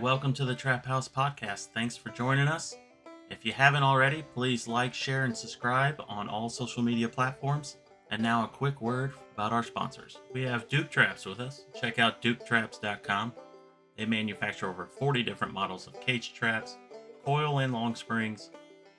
welcome to the Traphouse podcast. Thanks for joining us. If you haven't already, please like, share, and subscribe on all social media platforms. And now a quick word about our sponsors. We have Duke Traps with us. Check out duketraps.com. They manufacture over 40 different models of cage traps, coil and long springs,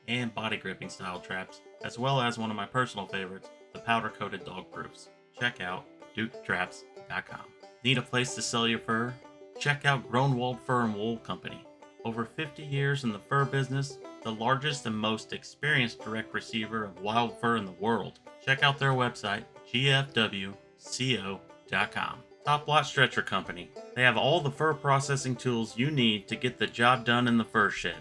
and body gripping style traps, as well as one of my personal favorites, the powder-coated dog proofs. Check out duketraps.com. Need a place to sell your fur? Check out Groenwald Fur and Wool Company. Over 50 years in the fur business, the largest and most experienced direct receiver of wild fur in the world. Check out their website, gfwco.com. Top Lot Stretcher Company. They have all the fur processing tools you need to get the job done in the fur shed.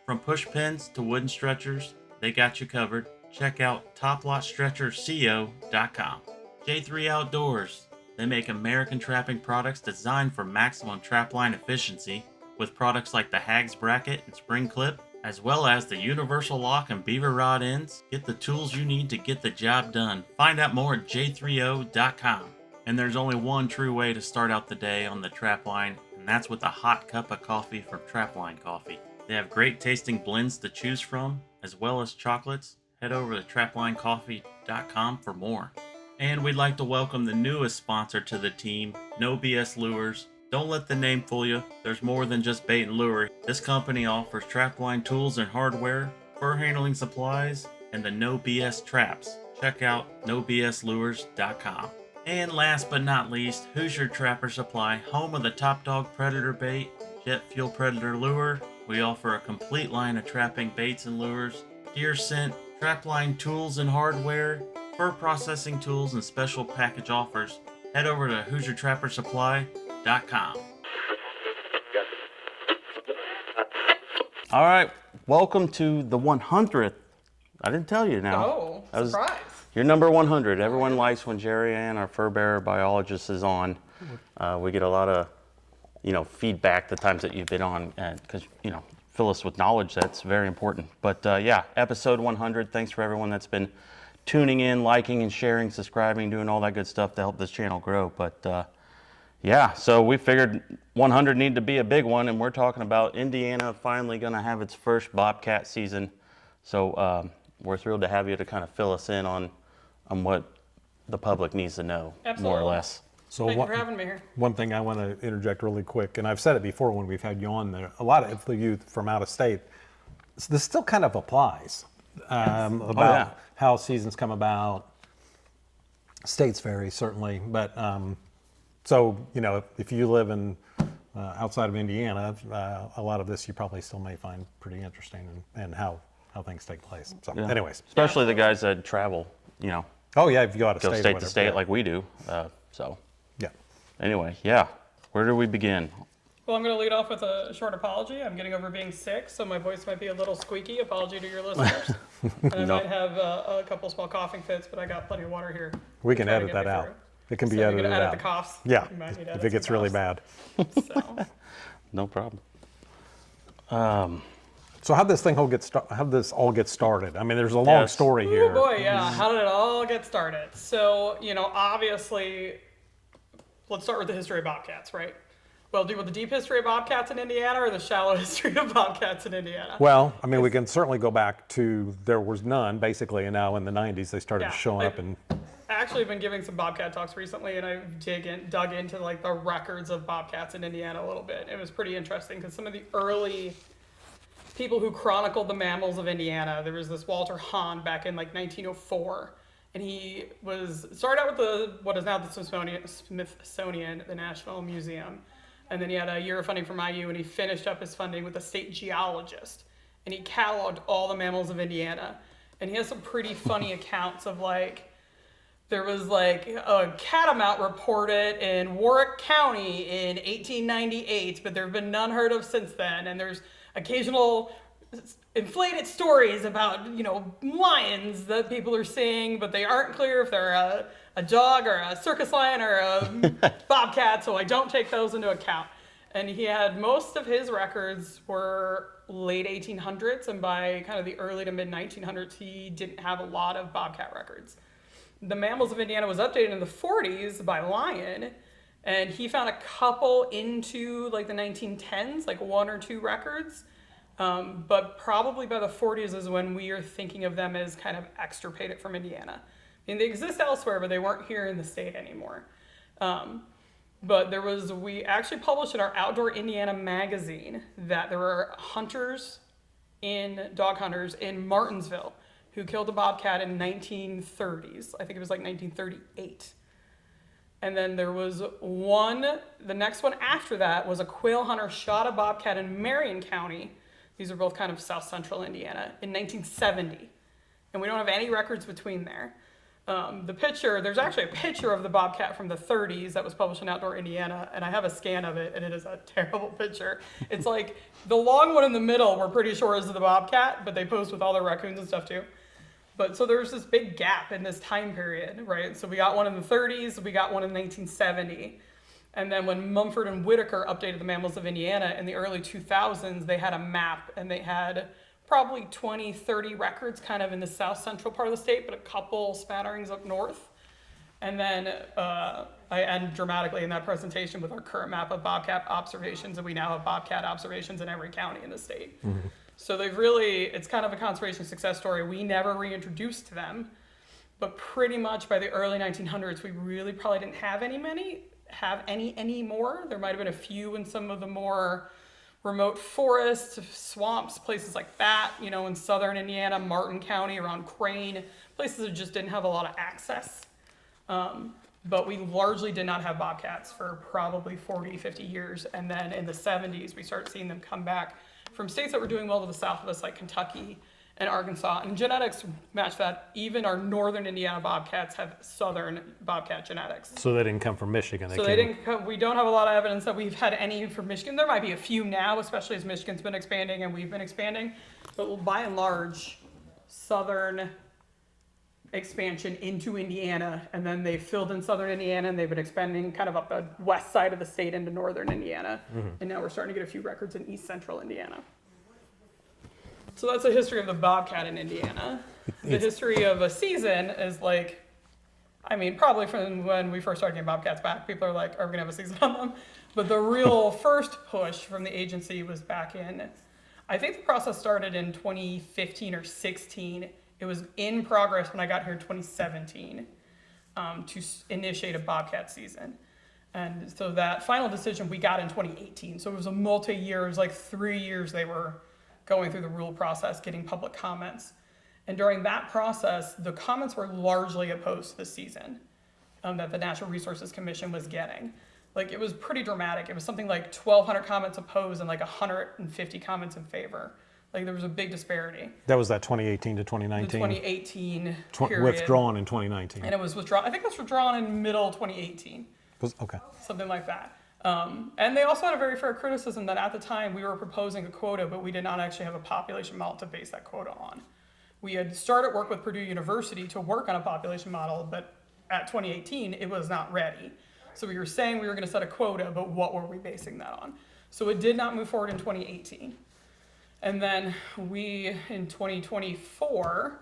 From push pins to wooden stretchers, they got you covered. Check out toplotstretcherco.com. J3 Outdoors. They make American trapping products designed for maximum trapline efficiency with products like the Hags Bracket and Spring Clip, as well as the Universal Lock and Beaver Rod ends. Get the tools you need to get the job done. Find out more at j3o.com. And there's only one true way to start out the day on the trapline, and that's with a hot cup of coffee from Trapline Coffee. They have great tasting blends to choose from, as well as chocolates. Head over to traplinecoffee.com for more. And we'd like to welcome the newest sponsor to the team, No BS Lures. Don't let the name fool you. There's more than just bait and lure. This company offers trapline tools and hardware, fur handling supplies, and the No BS traps. Check out nobslures.com. And last but not least, Hoosier Trapper Supply, home of the Top Dog Predator Bait, Jet Fuel Predator Lure. We offer a complete line of trapping baits and lures, deer scent, trapline tools and hardware, fur processing tools, and special package offers. Head over to HoosierTrapperSupply.com. All right, welcome to the 100th. I didn't tell you now. Oh, surprise. You're number 100. Everyone likes when Geriann, our Furbearer biologist, is on. We get a lot of, feedback the times that you've been on, because, fill us with knowledge. That's very important. But yeah, episode 100. Thanks for everyone that's been tuning in, liking and sharing, subscribing, doing all that good stuff to help this channel grow. But yeah, so we figured 100 needed to be a big one, and we're talking about Indiana finally going to have its first Bobcat season. So we're thrilled to have you to kind of fill us in on what the public needs to know, more or less. So Thank you for having me here. One thing I want to interject really quick, and I've said it before when we've had you on there, a lot of the youth from out of state, this still kind of applies about how seasons come about. States vary, certainly, but so, if you live in outside of Indiana, a lot of this you probably still may find pretty interesting and how things take place. So anyways. Especially the guys that travel, Oh yeah, if you go out of go state to state like we do. So yeah. Anyway, where do we begin? Well, I'm going to lead off with a short apology. I'm getting over being sick, so my voice might be a little squeaky. Apology to your listeners. And I might have a couple small coughing fits, but I got plenty of water here. We can edit that out. It can be so edited edit out. the coughs. Yeah, You might need to if edit it gets some really coughs. bad. So, No problem. So how'd this all get started? I mean, there's a long story here. oh boy, yeah. How did it all get started? So, obviously, let's start with the history of Bobcats, right? Well, do you want the deep history of Bobcats in Indiana or the shallow history of Bobcats in Indiana? Well, I mean, we can certainly go back to there was none, basically, and now in the 90s they started showing up. And I actually have been giving some Bobcat talks recently, and I've dug into like the records of Bobcats in Indiana a little bit. It was pretty interesting because some of the early people who chronicled the mammals of Indiana, there was this Walter Hahn back in like 1904, and he started out with what is now the Smithsonian, the National Museum, and then he had a year of funding from IU, and he finished up his funding with a state geologist, and he cataloged all the mammals of Indiana, and he has some pretty funny accounts of there was a catamount reported in Warwick County in 1898, but there have been none heard of since then, and there's occasional inflated stories about, lions that people are seeing, but they aren't clear if they're a dog or a circus lion or a bobcat, so I don't take those into account. And he had most of his records were late 1800s, and by kind of the early to mid 1900s, he didn't have a lot of bobcat records. The Mammals of Indiana was updated in the 40s by Lyon, And he found a couple into like the 1910s, like 1 or 2 records. But probably by the 40s is when we are thinking of them as kind of extirpated from Indiana. I mean, they exist elsewhere, but they weren't here in the state anymore. But we actually published in our Outdoor Indiana magazine that there were dog hunters in Martinsville who killed a bobcat in 1930s. I think it was like 1938. And then there was the next one after that was a quail hunter shot a bobcat in Marion County. These are both kind of south central Indiana in 1970. And we don't have any records between there. There's actually a picture of the bobcat from the 30s that was published in Outdoor Indiana, and I have a scan of it, and it is a terrible picture. It's like the long one in the middle, we're pretty sure is the bobcat, but they posed with all their raccoons and stuff too. But so there's this big gap in this time period, right? So we got one in the 30s, we got one in 1970. And then when Mumford and Whitaker updated the Mammals of Indiana in the early 2000s, they had a map, and they had probably 20, 30 records kind of in the south central part of the state, but a couple spatterings up north. And then I end dramatically in that presentation with our current map of bobcat observations, and we now have bobcat observations in every county in the state. Mm-hmm. So it's kind of a conservation success story. We never reintroduced them, but pretty much by the early 1900s, we really probably didn't have any anymore. There might have been a few in some of the more remote forests, swamps, places like that, in southern Indiana, Martin County, around Crane, places that just didn't have a lot of access. But we largely did not have bobcats for probably 40, 50 years. And then in the 70s, we started seeing them come back from states that were doing well to the south of us, like Kentucky and Arkansas. And genetics match that. Even our northern Indiana bobcats have southern bobcat genetics. So they didn't come from Michigan. We don't have a lot of evidence that we've had any from Michigan. There might be a few now, especially as Michigan's been expanding and we've been expanding. But by and large, southern expansion into Indiana, and then they filled in southern Indiana, and they've been expanding kind of up the west side of the state into northern Indiana. Mm-hmm. And now we're starting to get a few records in east central Indiana. So that's the history of the bobcat in Indiana. The history of a season is probably from when we first started getting bobcats back, people are like, are we gonna have a season on them? But the real first push from the agency was back in, I think the process started in 2015 or 16. It was in progress when I got here in 2017 to initiate a bobcat season. And so that final decision we got in 2018. So it was a multi-year, it was like 3 years they were going through the rule process, getting public comments. And during that process, the comments were largely opposed to the season that the Natural Resources Commission was getting. It was pretty dramatic. It was something like 1,200 comments opposed and 150 comments in favor. There was a big disparity. That was that 2018 to 2019? The 2018 period. Withdrawn in 2019. And it was withdrawn, I think it was withdrawn in middle 2018. Okay. Something like that. And they also had a very fair criticism that at the time we were proposing a quota, but we did not actually have a population model to base that quota on. We had started work with Purdue University to work on a population model, but at 2018, it was not ready. So we were saying we were going to set a quota, but what were we basing that on? So it did not move forward in 2018. And then in 2024,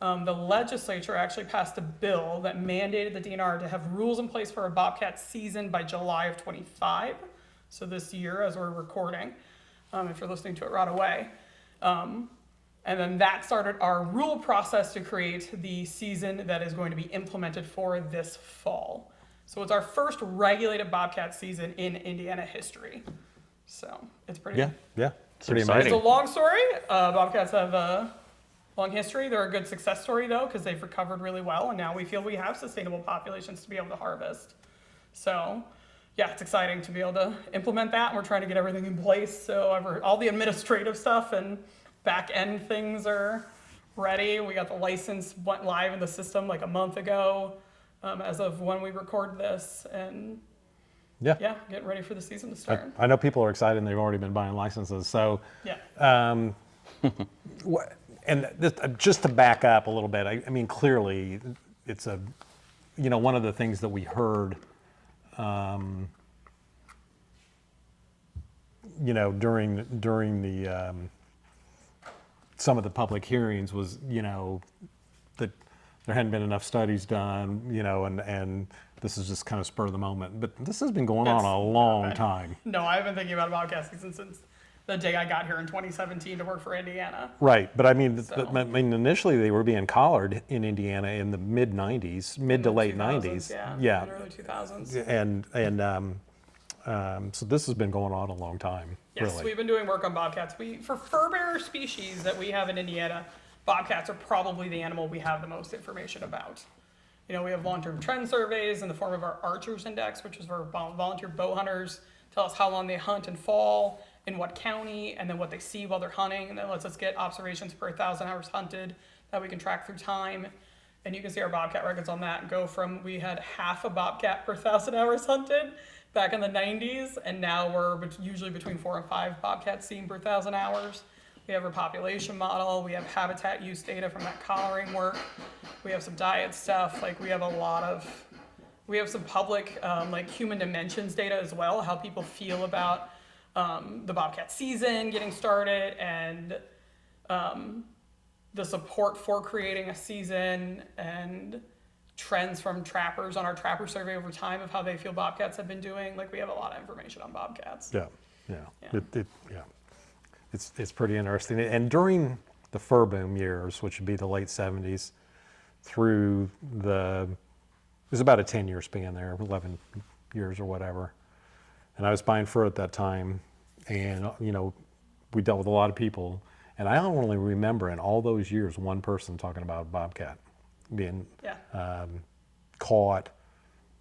the legislature actually passed a bill that mandated the DNR to have rules in place for a bobcat season by July of 25. So this year, as we're recording, if you're listening to it right away. And then that started our rule process to create the season that is going to be implemented for this fall. So it's our first regulated bobcat season in Indiana history. So it's pretty... Yeah. It's pretty exciting. It's a long story. Bobcats have a long history. They're a good success story, though, because they've recovered really well, and now we feel we have sustainable populations to be able to harvest. So, yeah, it's exciting to be able to implement that, and we're trying to get everything in place. So all the administrative stuff and back-end things are ready. We got the license, went live in the system a month ago as of when we record this, and yeah, getting ready for the season to start. I know people are excited and they've already been buying licenses. So, yeah. And just to back up a little bit, I mean, clearly it's one of the things that we heard, during the, some of the public hearings was, that there hadn't been enough studies done, and this is just kind of spur of the moment. But this has been going on a long time. No, I've been thinking about bobcat season since the day I got here in 2017 to work for Indiana. Right, but I mean, initially they were being collared in Indiana in the mid '90s, mid to late 2000s, '90s. Yeah, in early 2000s. So this has been going on a long time. Yes, really. we've been doing work on bobcats. For fur-bearer species that we have in Indiana, bobcats are probably the animal we have the most information about. You know, we have long-term trend surveys in the form of our Archers Index, which is for volunteer bow hunters, tell us how long they hunt and fall, in what county, and then what they see while they're hunting, and that lets us get observations per 1,000 hours hunted that we can track through time. And you can see our bobcat records on that go from, we had half a bobcat per 1,000 hours hunted back in the 90s, and now we're usually between 4 and 5 bobcats seen per 1,000 hours. We have our population model, we have habitat use data from that collaring work, we have some diet stuff, like we have some public like human dimensions data as well, how people feel about the bobcat season getting started, and the support for creating a season, and trends from trappers on our trapper survey over time of how they feel bobcats have been doing. Like we have a lot of information on bobcats. Yeah. It's pretty interesting. And during the fur boom years, which would be the late '70s, through it was about a 10-year span there, 11 years or whatever. And I was buying fur at that time, and we dealt with a lot of people, and I only remember in all those years one person talking about bobcat being caught,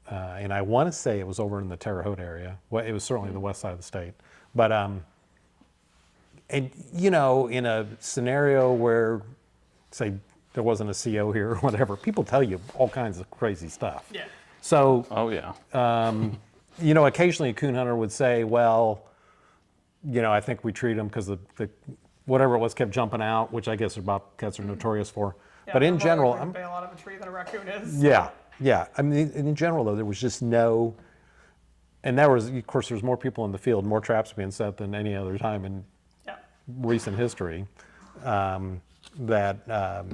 and I want to say it was over in the Terre Haute area. Well, it was certainly the west side of the state, but and in a scenario where, say, there wasn't a CO here or whatever, people tell you all kinds of crazy stuff. Yeah. So, Oh, yeah. occasionally a coon hunter would say, well, I think we treat them because the whatever it was kept jumping out, which I guess bobcats are notorious for. Yeah, But in general, a lot of a tree than a raccoon is. yeah. I mean, in general, though, there was just no, and of course, there's more people in the field, more traps being set than any other time in recent history, that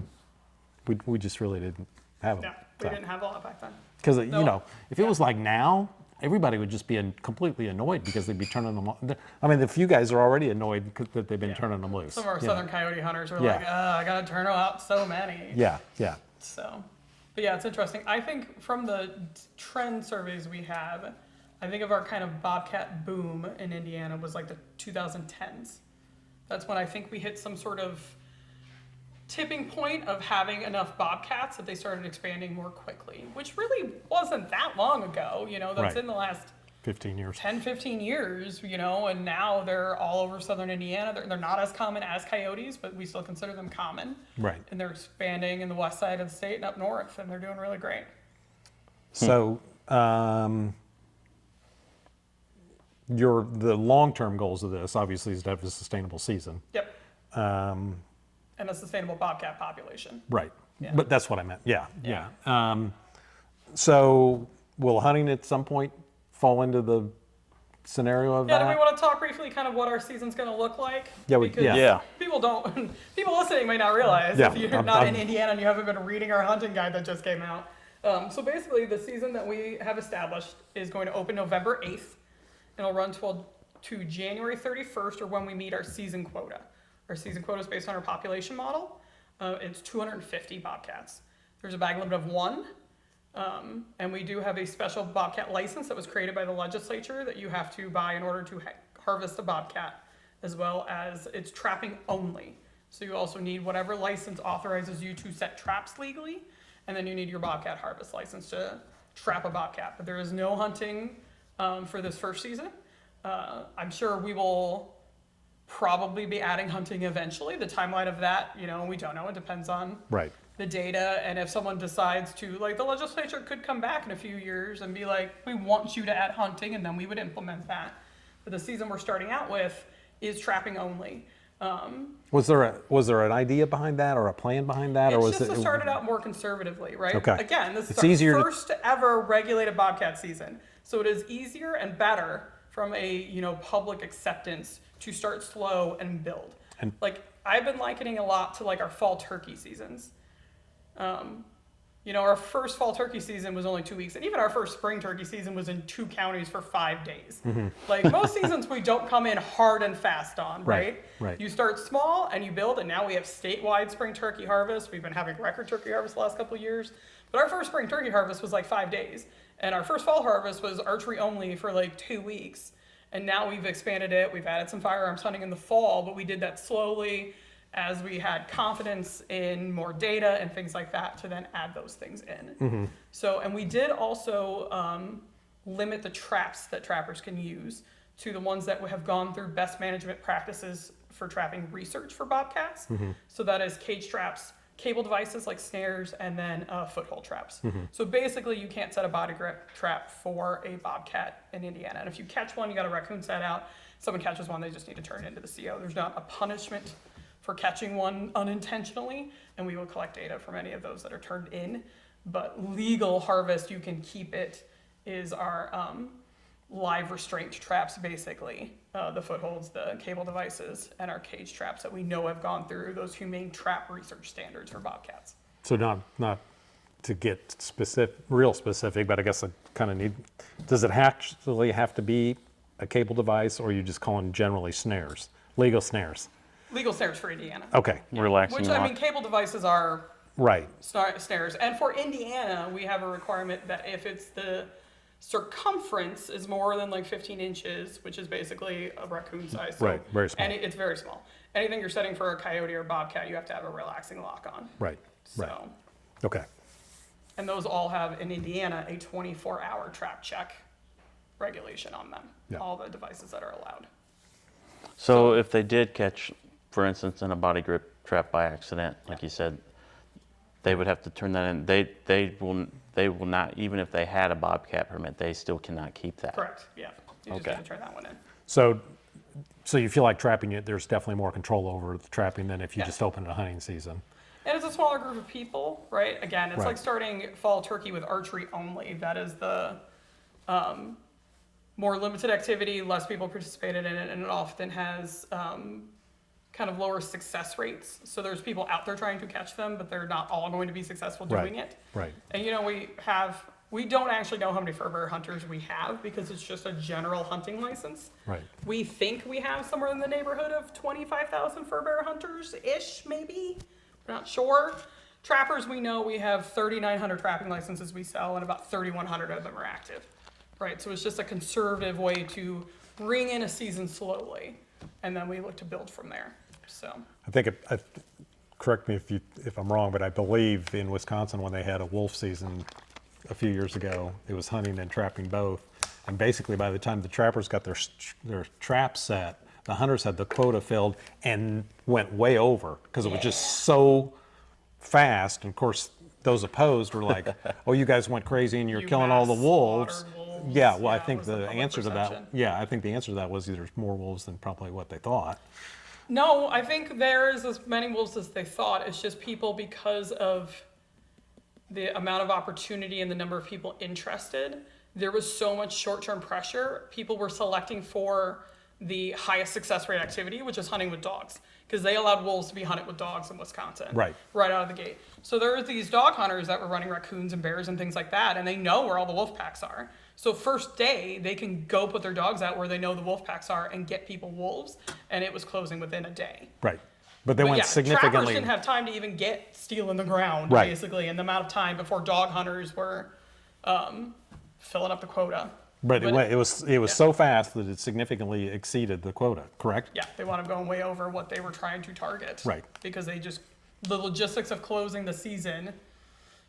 we just really didn't have them. Yeah, we didn't have a lot back then. Because, if it was like now, everybody would just be completely annoyed because they'd be turning them. I mean, the few guys are already annoyed that they've been turning them loose. Some of our southern coyote hunters are like, I gotta turn out so many. Yeah. So, but yeah, it's interesting. I think from the trend surveys we have, I think of our kind of bobcat boom in Indiana was like the 2010s. That's when I think we hit some sort of tipping point of having enough bobcats that they started expanding more quickly, which really wasn't that long ago. That's in the last 15 years. 10, 15 years, and now they're all over southern Indiana. They're not as common as coyotes, but we still consider them common. Right. And they're expanding in the west side of the state and up north, and they're doing really great. So, the long-term goals of this, obviously, is to have a sustainable season. Yep. And a sustainable bobcat population. Right. Yeah. But that's what I meant. Yeah. So, will hunting at some point fall into the scenario of that? Yeah, do we want to talk briefly kind of what our season's going to look like? Yeah, Because people listening may not realize if you're not in Indiana and you haven't been reading our hunting guide that just came out. So basically, the season that we have established is going to open November 8th. And it'll run to January 31st, or when we meet our season quota. Our season quota is based on our population model. It's 250 bobcats. There's a bag limit of 1. And we do have a special bobcat license that was created by the legislature that you have to buy in order to harvest a bobcat, as well as it's trapping only. So you also need whatever license authorizes you to set traps legally, and then you need your bobcat harvest license to trap a bobcat. But there is no hunting for this first season. I'm sure we will probably be adding hunting eventually. The timeline of that, we don't know. It depends on the data, and if someone decides to, like, the legislature could come back in a few years and be like, we want you to add hunting, and then we would implement that. But the season we're starting out with is trapping only. Was there an idea behind that, or a plan behind that, or was It's just to start it out more conservatively, right? Okay. Again, this is It's our first ever regulated bobcat season, so it is easier and better from a public acceptance to start slow and build. And like I've been likening a lot to like our fall turkey seasons. You know, our first fall turkey season was only 2 weeks, and even our first spring turkey season was in 2 counties for 5 days. Like most seasons, we don't come in hard and fast on, right? Right. You start small and you build, and now we have statewide spring turkey harvest. We've been having record turkey harvest the last couple of years, but our first spring turkey harvest was like 5 days, and our first fall harvest was archery only for like 2 weeks. And now we've expanded it. We've added some firearms hunting in the fall, but we did that slowly as we had confidence in more data and things like that to then add those things in. So, and we did also limit the traps that trappers can use to the ones that have gone through best management practices for trapping research for bobcats. So that is cage traps, cable devices like snares, and then foothold traps. So basically you can't set a body grip trap for a bobcat in Indiana. And if you catch one, you got a raccoon set out. Someone catches one, they just need to turn it into the CO. There's not a punishment for catching one unintentionally, and we will collect data from any of those that are turned in. But legal harvest, you can keep it, is our live restraint traps, basically. The footholds, the cable devices, and our cage traps that we know have gone through those humane trap research standards for bobcats. So not to get real specific, but I guess I kind of need, does it actually have to be a cable device, or are you just calling generally snares, legal snares? Legal snares for Indiana. Okay. Relaxing Which, lock. I mean, cable devices are Right. snares. And for Indiana, we have a requirement that if it's the circumference is more than like 15 inches, which is basically a raccoon size. So, Right, very small. And it's very small. Anything you're setting for a coyote or bobcat, you have to have a relaxing lock on. Right. So, Right. Okay. and those all have, in Indiana, a 24-hour trap check regulation on them. Yeah. All the devices that are allowed. So if they did catch, for instance, in a body grip trap by accident, like you said, they would have to turn that in. They will not, even if they had a bobcat permit, they still cannot keep that. Correct, yeah. You just Okay. have to turn that one in. So you feel like trapping it, there's definitely more control over the trapping than if you Yes. just open a hunting season. And it's a smaller group of people, right? Again, it's Right. like starting fall turkey with archery only. That is the more limited activity, less people participated in it, and it often has kind of lower success rates. So there's people out there trying to catch them, but they're not all going to be successful doing it. Right. And you know, we don't actually know how many fur hunters we have because it's just a general hunting license. Right. We think we have somewhere in the neighborhood of 25,000 fur hunters-ish, maybe. We're not sure. Trappers, we know we have 3,900 trapping licenses we sell, and about 3,100 of them are active. Right, so it's just a conservative way to bring in a season slowly, and then we look to build from there. So I think, correct me if I'm wrong, but I believe in Wisconsin when they had a wolf season a few years ago, it was hunting and trapping both. And basically by the time the trappers got their traps set, the hunters had the quota filled and went way over because it was just so fast. And of course, those opposed were like, oh, you guys went crazy and you're You killing all the mass wolves. slaughtered wolves. Yeah, well, I Yeah, think was the the public answer to perception. that, I think the answer to that was there's more wolves than probably what they thought. no, I think there is as many wolves as they thought. It's just people, because of the amount of opportunity and the number of people interested, there was so much short-term pressure. People were selecting for the highest success rate activity, which is hunting with dogs, because they allowed wolves to be hunted with dogs in Wisconsin. Right. Right out of the gate. So there were these dog hunters that were running raccoons and bears and things like that, and they know where all the wolf packs are. So first day, they can go put their dogs out where they know the wolf packs are and get people wolves, and it was closing within a day. Right. But they But went yeah, trappers significantly. didn't have time to even get steel in the ground, Right. basically, and the amount of time before dog hunters were filling up the quota. But it was so fast that it significantly exceeded the quota, correct? Yeah, they wound up going way over what they were trying to target. Right. Because the logistics of closing the season,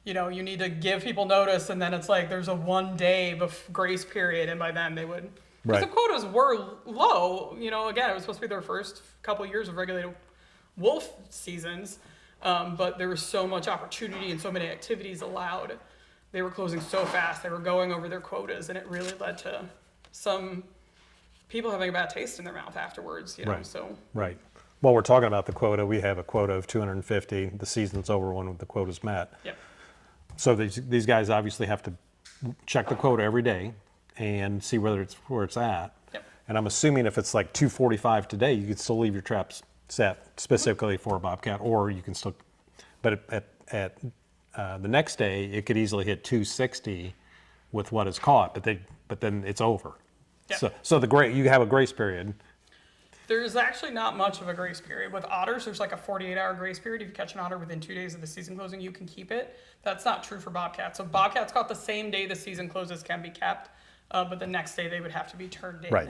you know, you need to give people notice, and then it's like there's a 1 day grace period, and by then they would. Because Right. the quotas were low, you know, again, it was supposed to be their first couple years of regulated wolf seasons, but there was so much opportunity and so many activities allowed. They were closing so fast, they were going over their quotas, and it really led to some people having a bad taste in their mouth afterwards, you know, Right. so. Right. While we're talking about the quota, we have a quota of 250. The season's over when the quota's met. Yep. So these guys obviously have to check the quota every day and see where it's at. Yep. And I'm assuming if it's like 245 today, you could still leave your traps set specifically for a bobcat, or you can still, but at the next day it could easily hit 260 with what is caught, but then it's over. Yeah. So you have a grace period. There's actually not much of a grace period. With otters, there's like a 48-hour grace period. If you catch an otter within 2 days of the season closing, you can keep it. That's not true for bobcats. So bobcats caught the same day the season closes can be kept, but the next day they would have to be turned in. Right.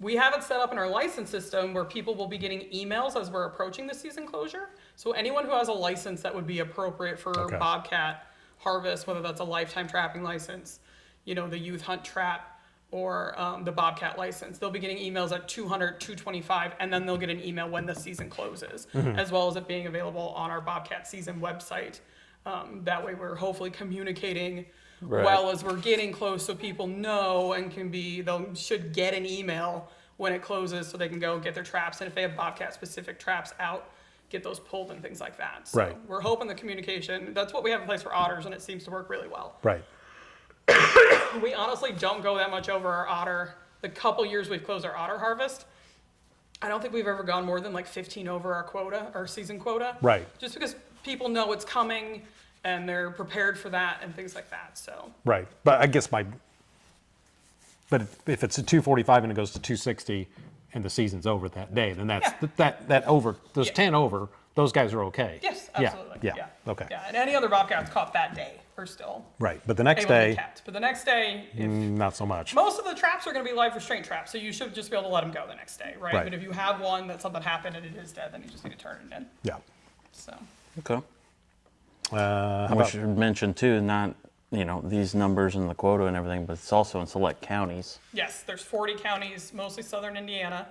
We have it set up in our license system where people will be getting emails as we're approaching the season closure. So anyone who has a license that would be appropriate for Okay. bobcat harvest, whether that's a lifetime trapping license, the youth hunt trap, or the bobcat license, they'll be getting emails at 200, 225, and then they'll get an email when the season closes, as well as it being available on our bobcat season website. That way we're hopefully communicating well as we're getting close, so people know and should get an email when it closes so they can go get their traps, and if they have bobcat specific traps out, get those pulled and things like that. So Right. we're hoping the communication, that's what we have in place for otters, and it seems to work really well. Right. We honestly don't go that much over our otter. The couple years we've closed our otter harvest, I don't think we've ever gone more than like 15 over our quota, our season quota. Right. Just because people know it's coming and they're prepared for that and things like that. So Right. But I guess but if it's a 245 and it goes to 260 and the season's over that day, then that's that over those Yeah. 10 over, those guys are okay. yes, Yeah, absolutely. Yeah. Okay. Yeah, and any other bobcats caught that day are still Right. But the next able to be day, kept. But the next day, not so much. most of the traps are going to be live restraint traps, so you should just be able to let them go the next day, right? Right. But if you have one that something happened and it is dead, then you just need to turn it in. Yeah. So Okay. How We about, should mention too, not, these numbers and the quota and everything, but it's also in select counties. yes, there's 40 counties, mostly southern Indiana.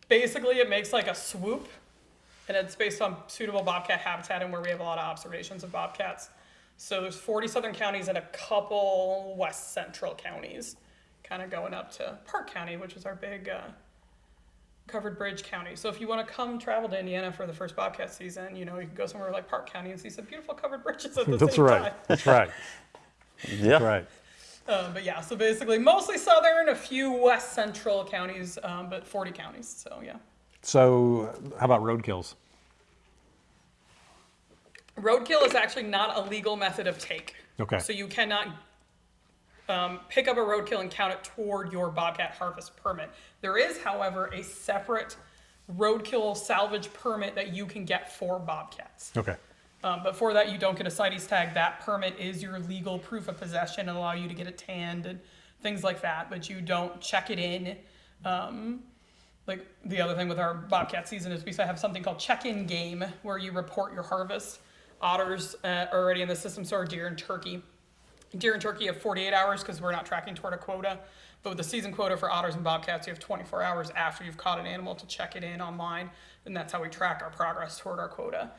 Basically, it makes like a swoop, and it's based on suitable bobcat habitat and where we have a lot of observations of bobcats. So there's 40 southern counties and a couple west central counties, kind of going up to Park County, which is our big covered bridge county. So if you want to come travel to Indiana for the first bobcat season, you can go somewhere like Park County and see some beautiful covered bridges at the that's same right. time. That's right. Yeah. That's right. But yeah, so basically mostly southern, a few west central counties, but 40 counties, so yeah. So how about roadkills? Roadkill is actually not a legal method of take. Okay. So you cannot pick up a roadkill and count it toward your bobcat harvest permit. There is, however, a separate roadkill salvage permit that you can get for bobcats. Okay. But for that, you don't get a CITES tag. That permit is your legal proof of possession and allow you to get it tanned and things like that. But you don't check it in. Like the other thing with our bobcat season is we have something called check-in game where you report your harvest. Otters are already in the system, so are deer and turkey. Deer and turkey have 48 hours because we're not tracking toward a quota. But with the season quota for otters and bobcats, you have 24 hours after you've caught an animal to check it in online. And that's how we track our progress toward our quota.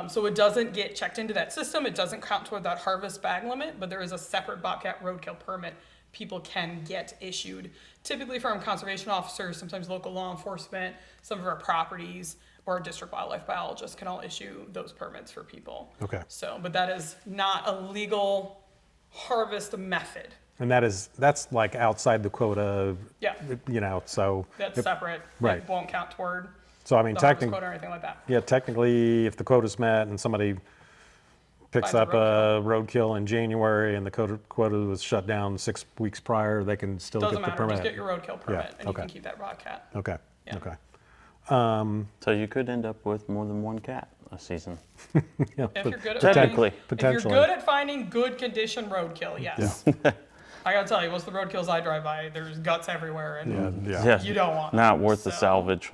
So it doesn't get checked into that system. It doesn't count toward that harvest bag limit, but there is a separate bobcat roadkill permit people can get issued, typically from conservation officers, sometimes local law enforcement, some of our properties, or our district wildlife biologists can all issue those permits for people. Okay. So, but that is not a legal harvest method. And that's like outside the quota, Yeah, so. that's separate. right. It won't count toward So I mean, the harvest technically, quota or anything like that. yeah, technically, if the quota's met and somebody picks Finds a up a roadkill in January and the quota was shut down 6 weeks prior, they can still Doesn't get the matter, permit. just get your roadkill permit and you okay. can keep that bobcat. Okay. Yeah. Okay. So you could end up with more than one cat a season. Yeah, If you're good at Technically. finding, if Potentially. you're good at finding good condition roadkill, yes. I gotta tell you, most of the roadkills I drive by, there's guts everywhere, and yeah. Yeah. you don't want Not them, worth the so- salvage.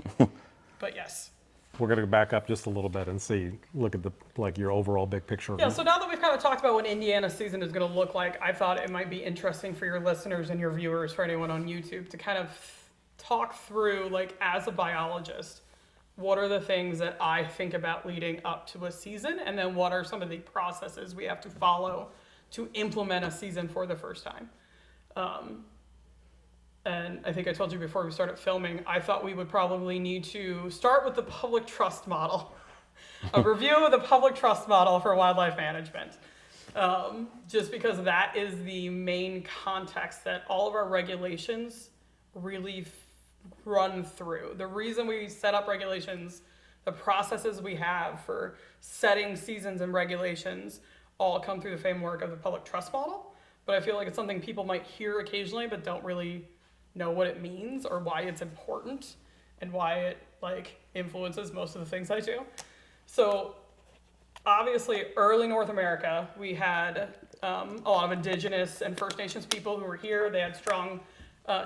But yes. We're gonna back up just a little bit and look at your overall big picture. Yeah, so now that we've kind of talked about what Indiana season is going to look like, I thought it might be interesting for your listeners and your viewers, for anyone on YouTube, to kind of talk through, like, as a biologist, what are the things that I think about leading up to a season, and then what are some of the processes we have to follow to implement a season for the first time. And I think I told you before we started filming, I thought we would probably need to start with the public trust model. A review of the public trust model for wildlife management. Just because that is the main context that all of our regulations really run through. The reason we set up regulations the processes we have for setting seasons and regulations all come through the framework of the public trust model. But I feel like it's something people might hear occasionally, but don't really know what it means or why it's important and why it like influences most of the things I do. So obviously early North America, we had a lot of indigenous and First Nations people who were here. They had strong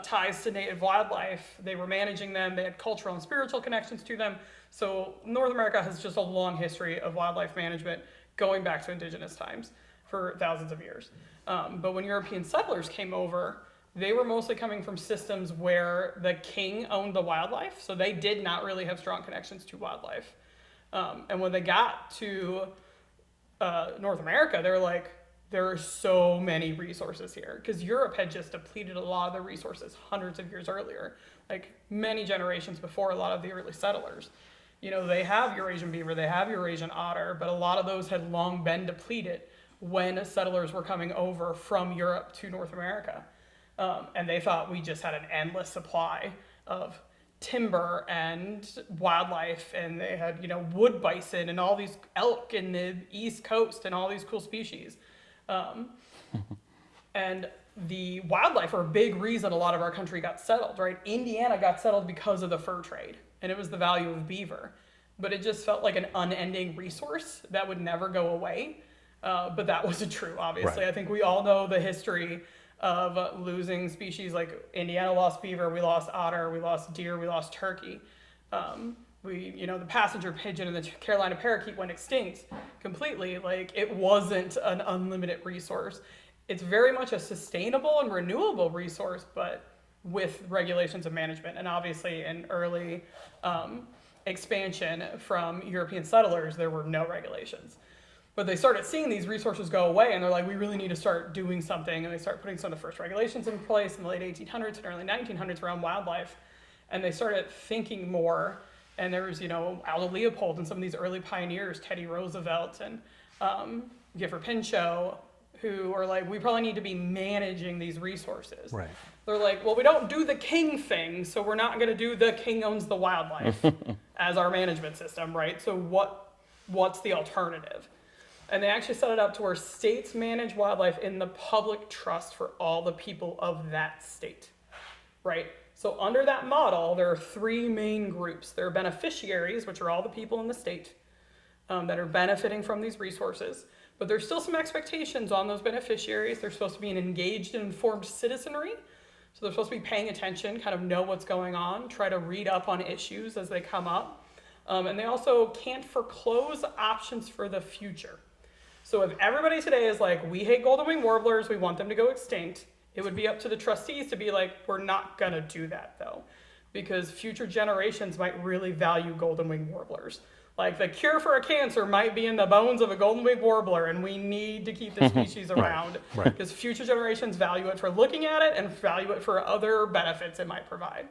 ties to native wildlife. They were managing them. They had cultural and spiritual connections to them. So North America has just a long history of wildlife management going back to indigenous times for thousands of years. But when European settlers came over, they were mostly coming from systems where the king owned the wildlife. So they did not really have strong connections to wildlife. And when they got to North America, they were like, there are so many resources here, because Europe had just depleted a lot of the resources hundreds of years earlier, like many generations before a lot of the early settlers. You know, they have Eurasian beaver, they have Eurasian otter, but a lot of those had long been depleted when settlers were coming over from Europe to North America. And they thought we just had an endless supply of timber and wildlife, and they had, you know, wood bison and all these elk in the East Coast and all these cool species. And the wildlife are a big reason a lot of our country got settled, right? Indiana got settled because of the fur trade, and it was the value of beaver. But it just felt like an unending resource that would never go away. But that wasn't true, obviously. Right. I think we all know the history of losing species. Like Indiana lost beaver, we lost otter, we lost deer, we lost turkey. The passenger pigeon and the Carolina parakeet went extinct completely. Like, it wasn't an unlimited resource. It's very much a sustainable and renewable resource, but with regulations and management. And obviously in early expansion from European settlers, there were no regulations. But they started seeing these resources go away, and they're like, we really need to start doing something. And they start putting some of the first regulations in place in the late 1800s and early 1900s around wildlife. And they started thinking more. And there was, Aldo Leopold and some of these early pioneers, Teddy Roosevelt and Gifford Pinchot, who are like, we probably need to be managing these resources. Right. They're like, well, we don't do the king thing, so we're not going to do the king owns the wildlife as our management system, right? So what's the alternative? And they actually set it up to where states manage wildlife in the public trust for all the people of that state, right? So under that model, there are three main groups. There are beneficiaries, which are all the people in the state that are benefiting from these resources. But there's still some expectations on those beneficiaries. They're supposed to be an engaged and informed citizenry. So they're supposed to be paying attention, kind of know what's going on, try to read up on issues as they come up. And they also can't foreclose options for the future. So if everybody today is like, we hate golden wing warblers, we want them to go extinct, it would be up to the trustees to be like, we're not gonna do that though, because future generations might really value golden wing warblers. Like, the cure for a cancer might be in the bones of a golden wing warbler, and we need to keep the species around because future generations value it for looking at it and value it for other benefits it might provide,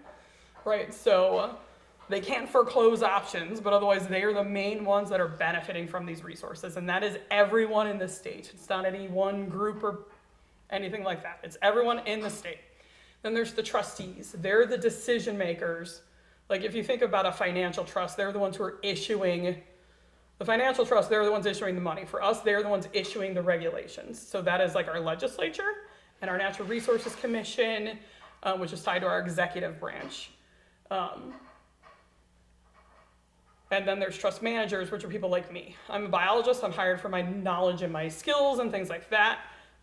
right? So they can't foreclose options, but otherwise they are the main ones that are benefiting from these resources, and that is everyone in the state. It's not any one group or anything like that. It's everyone in the state. Then there's the trustees. They're the decision makers. Like, if you think about a financial trust, they're the ones who are issuing the financial trust. They're the ones issuing the money. For us, they're the ones issuing the regulations. So that is like our legislature and our Natural Resources Commission, which is tied to our executive branch. And then there's trust managers, which are people like me. I'm a biologist. I'm hired for my knowledge and my skills and things like that.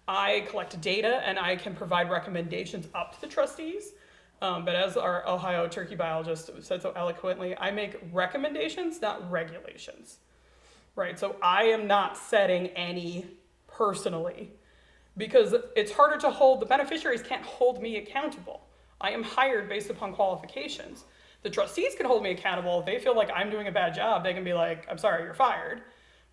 I collect data and I can provide recommendations up to the trustees. But as our Ohio turkey biologist said so eloquently, I make recommendations, not regulations, right? So I am not setting any personally, because it's harder to hold, the beneficiaries can't hold me accountable. I am hired based upon qualifications. The trustees can hold me accountable. If they feel like I'm doing a bad job, they can be like, I'm sorry, you're fired,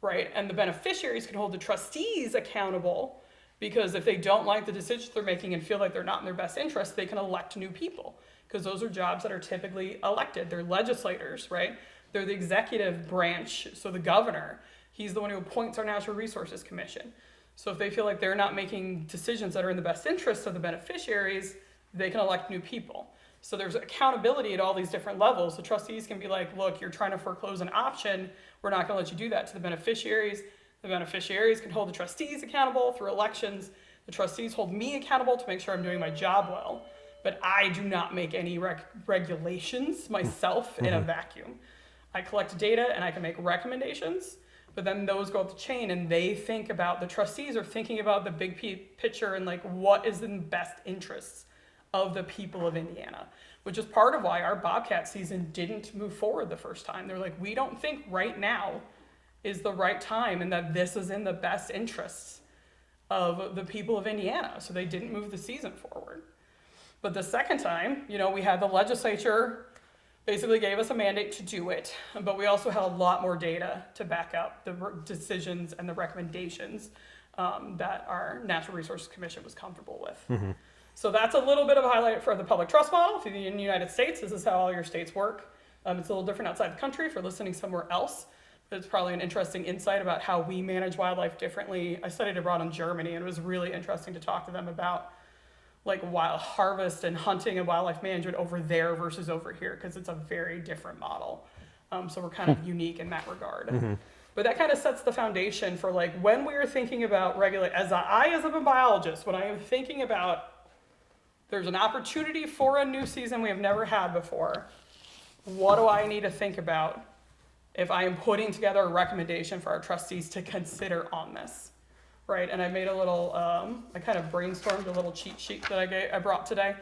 right? And the beneficiaries can hold the trustees accountable, because if they don't like the decisions they're making and feel like they're not in their best interest, they can elect new people, because those are jobs that are typically elected. They're legislators, right? They're the executive branch. So the governor, he's the one who appoints our Natural Resources Commission. So if they feel like they're not making decisions that are in the best interest of the beneficiaries, they can elect new people. So there's accountability at all these different levels. The trustees can be like, look, you're trying to foreclose an option. We're not going to let you do that to the beneficiaries. The beneficiaries can hold the trustees accountable through elections. The trustees hold me accountable to make sure I'm doing my job well. But I do not make any regulations myself in a vacuum. I collect data and I can make recommendations, but then those go up the chain and they think about, the trustees are thinking about the big picture and like what is in the best interests of the people of Indiana, which is part of why our Bobcat season didn't move forward the first time. They're like, we don't think right now is the right time and that this is in the best interests of the people of Indiana. So they didn't move the season forward. But the second time, you know, we had the legislature basically gave us a mandate to do it, but we also had a lot more data to back up the decisions and the recommendations that our Natural Resources Commission was comfortable with. So that's a little bit of a highlight for the public trust model. If you're in the United States, this is how all your states work. It's a little different outside the country if you're listening somewhere else, but it's probably an interesting insight about how we manage wildlife differently. I studied abroad in Germany, and it was really interesting to talk to them about like wild harvest and hunting and wildlife management over there versus over here, because it's a very different model. So we're kind of unique in that regard. But that kind of sets the foundation for like when we are thinking about as a biologist, when I am thinking about there's an opportunity for a new season we have never had before, what do I need to think about if I am putting together a recommendation for our trustees to consider on this? Right, and I made a little, I kind of brainstormed a little cheat sheet that I brought today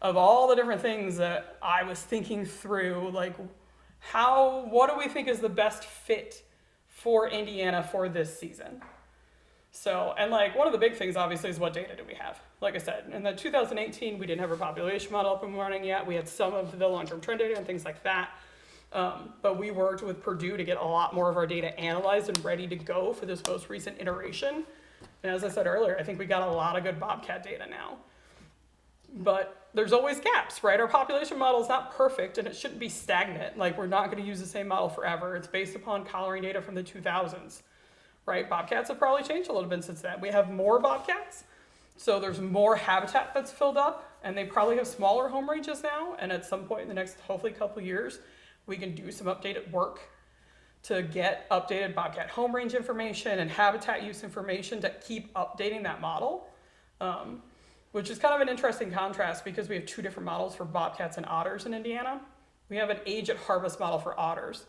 of all the different things that I was thinking through, like what do we think is the best fit for Indiana for this season? So, and like one of the big things obviously is what data do we have? Like I said, in the 2018, we didn't have a population model up and running yet. We had some of the long-term trend data and things like that. But we worked with Purdue to get a lot more of our data analyzed and ready to go for this most recent iteration. And as I said earlier, I think we got a lot of good Bobcat data now. But there's always gaps, right? Our population model is not perfect and it shouldn't be stagnant. Like we're not going to use the same model forever. It's based upon collaring data from the 2000s, right? Bobcats have probably changed a little bit since then. We have more Bobcats, so there's more habitat that's filled up, and they probably have smaller home ranges now. And at some point in the next, hopefully, couple years, we can do some updated work to get updated Bobcat home range information and habitat use information to keep updating that model, which is kind of an interesting contrast because we have two different models for Bobcats and otters in Indiana. We have an age at harvest model for otters,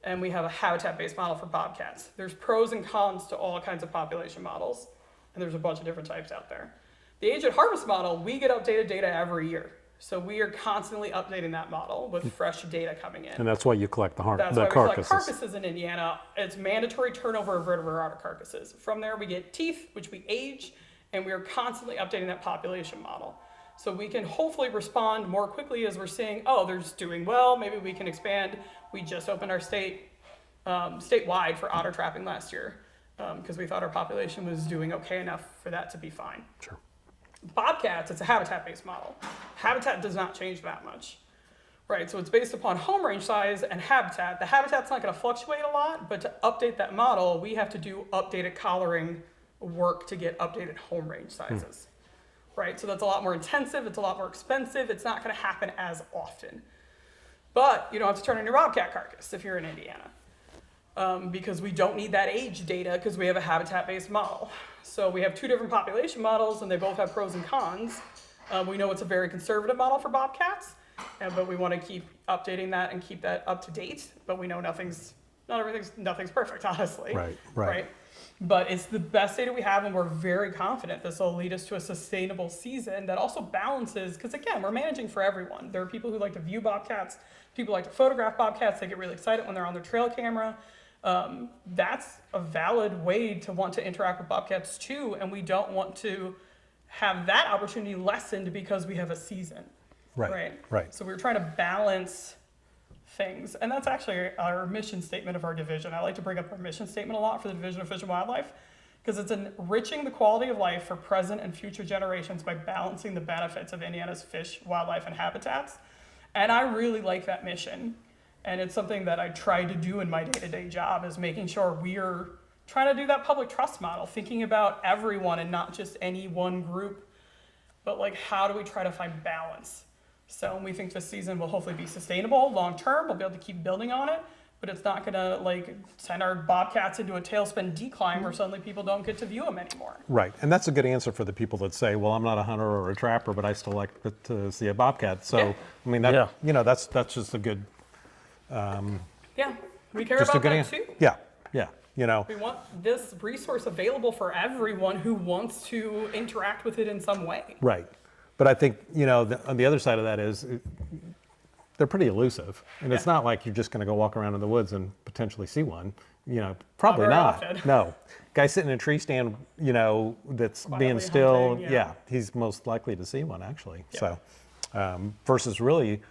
and we have a habitat-based model for Bobcats. There's pros and cons to all kinds of population models, and there's a bunch of different types out there. The age at harvest model, we get updated data every year. So we are constantly updating that model with fresh data coming in. And that's why you collect the That's why we carcasses. collect carcasses in Indiana. It's mandatory turnover of vertebrate otter carcasses. From there, we get teeth, which we age, and we are constantly updating that population model. So we can hopefully respond more quickly as we're seeing, oh, they're just doing well. Maybe we can expand. We just opened our statewide for otter trapping last year because we thought our population was doing okay enough for that to be fine. Sure. Bobcats, it's a habitat-based model. Habitat does not change that much, right? So it's based upon home range size and habitat. The habitat's not going to fluctuate a lot, but to update that model, we have to do updated collaring work to get updated home range sizes, right? So that's a lot more intensive. It's a lot more expensive. It's not going to happen as often. But you don't have to turn in your Bobcat carcass if you're in Indiana. Because we don't need that age data because we have a habitat-based model. So we have two different population models and they both have pros and cons. We know it's a very conservative model for Bobcats, but we want to keep updating that and keep that up to date. But we know nothing's perfect, honestly. Right. But it's the best data we have, and we're very confident this will lead us to a sustainable season that also balances, because again, we're managing for everyone. There are people who like to view Bobcats, people like to photograph Bobcats, they get really excited when they're on their trail camera. That's a valid way to want to interact with Bobcats too, and we don't want to have that opportunity lessened because we have a season. Right. So we're trying to balance things, and that's actually our mission statement of our division. I like to bring up our mission statement a lot for the Division of Fish and Wildlife because it's enriching the quality of life for present and future generations by balancing the benefits of Indiana's fish, wildlife, and habitats. And I really like that mission. And it's something that I try to do in my day-to-day job is making sure we're trying to do that public trust model, thinking about everyone and not just any one group, but like how do we try to find balance So we think this season will hopefully be sustainable long term. We'll be able to keep building on it, but it's not gonna like send our bobcats into a tailspin decline where suddenly people don't get to view them anymore. Right, and that's a good answer for the people that say, well, I'm not a hunter or a trapper, but I still like to see a bobcat. So, Yeah. I mean, that, Yeah. that's just a good, Yeah, we care just a about good that answer. too. Yeah, We want this resource available for everyone who wants to interact with it in some way. right. But I think, on the other side of that is they're pretty elusive. And it's Yeah. not like you're just going to go walk around in the woods and potentially see one. Probably very not. often. No. Guy sitting in a tree stand, that's being Quietly still, hunting, yeah. he's most likely to see one actually. Yeah. So, versus really,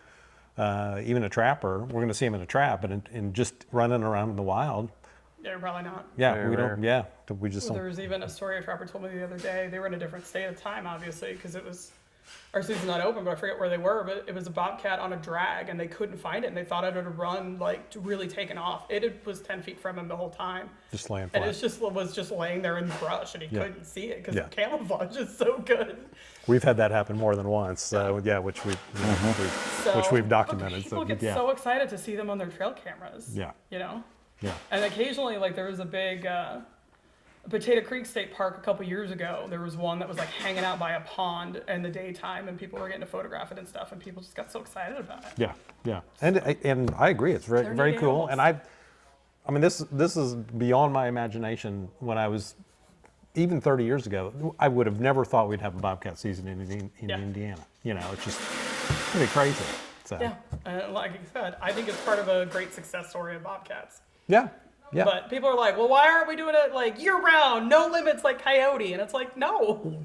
even a trapper, we're going to see him in a trap, and just running around in the wild. Yeah, probably not. Yeah, Very we rare. don't. Yeah, we just There don't. was even a story a trapper told me the other day. They were in a different state at the time, obviously, because it was our season's not open, but I forget where they were. But it was a bobcat on a drag, and they couldn't find it, and they thought it had run really taken off. Was 10 feet from him the whole time, Just laying and flat. it was just laying there in the brush, and he Yeah. couldn't see it because Yeah. the camouflage is so good. We've had that happen more than once. So yeah, which we've So, documented. But people So get yeah, so excited to see them on their trail cameras. Yeah. Yeah. And occasionally, like there was a big Potato Creek State Park a couple years ago. There was one that was like hanging out by a pond in the daytime, and people were getting to photograph it and stuff, and people just got so excited about it. Yeah. And I agree. It's very They're very neat cool. animals. And I mean this is beyond my imagination. When I was even 30 years ago, I would have never thought we'd have a bobcat season in Yeah. Indiana. It's just pretty crazy. So Yeah, and like I said, I think it's part of a great success story of bobcats. yeah. Yeah. But people are like, well, why aren't we doing it like year round, no limits like coyote? And it's like, no,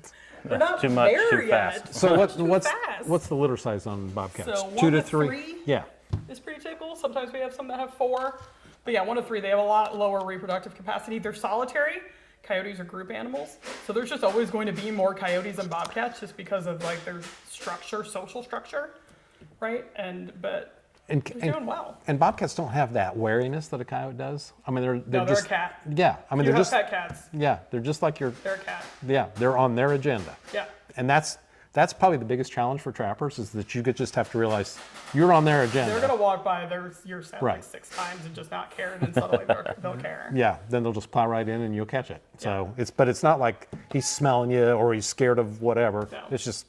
we're not Too much, there too yet. fast. So Too fast. what's the litter size on bobcats? So 2 1 to to 3. 3? Yeah. It's pretty typical. Sometimes we have some that have 4. But yeah, 1 to 3, they have a lot lower reproductive capacity. They're solitary. Coyotes are group animals. So there's just always going to be more coyotes than bobcats just because of like their structure, social structure, right? But And, he's doing well. And bobcats don't have that wariness that a coyote does. I mean, they're No, they're just a cat. Yeah, I mean You they're have just pet cats. yeah, they're just like your They're a cat. they're on their agenda. Yeah. And that's probably the biggest challenge for trappers is that you just have to realize you're on their agenda. They're gonna walk by your set like Right. 6 times and just not care, and then suddenly they'll care. Yeah, then they'll just plow right in and you'll catch it. So it's not like he's smelling you or he's scared of whatever. No. It's just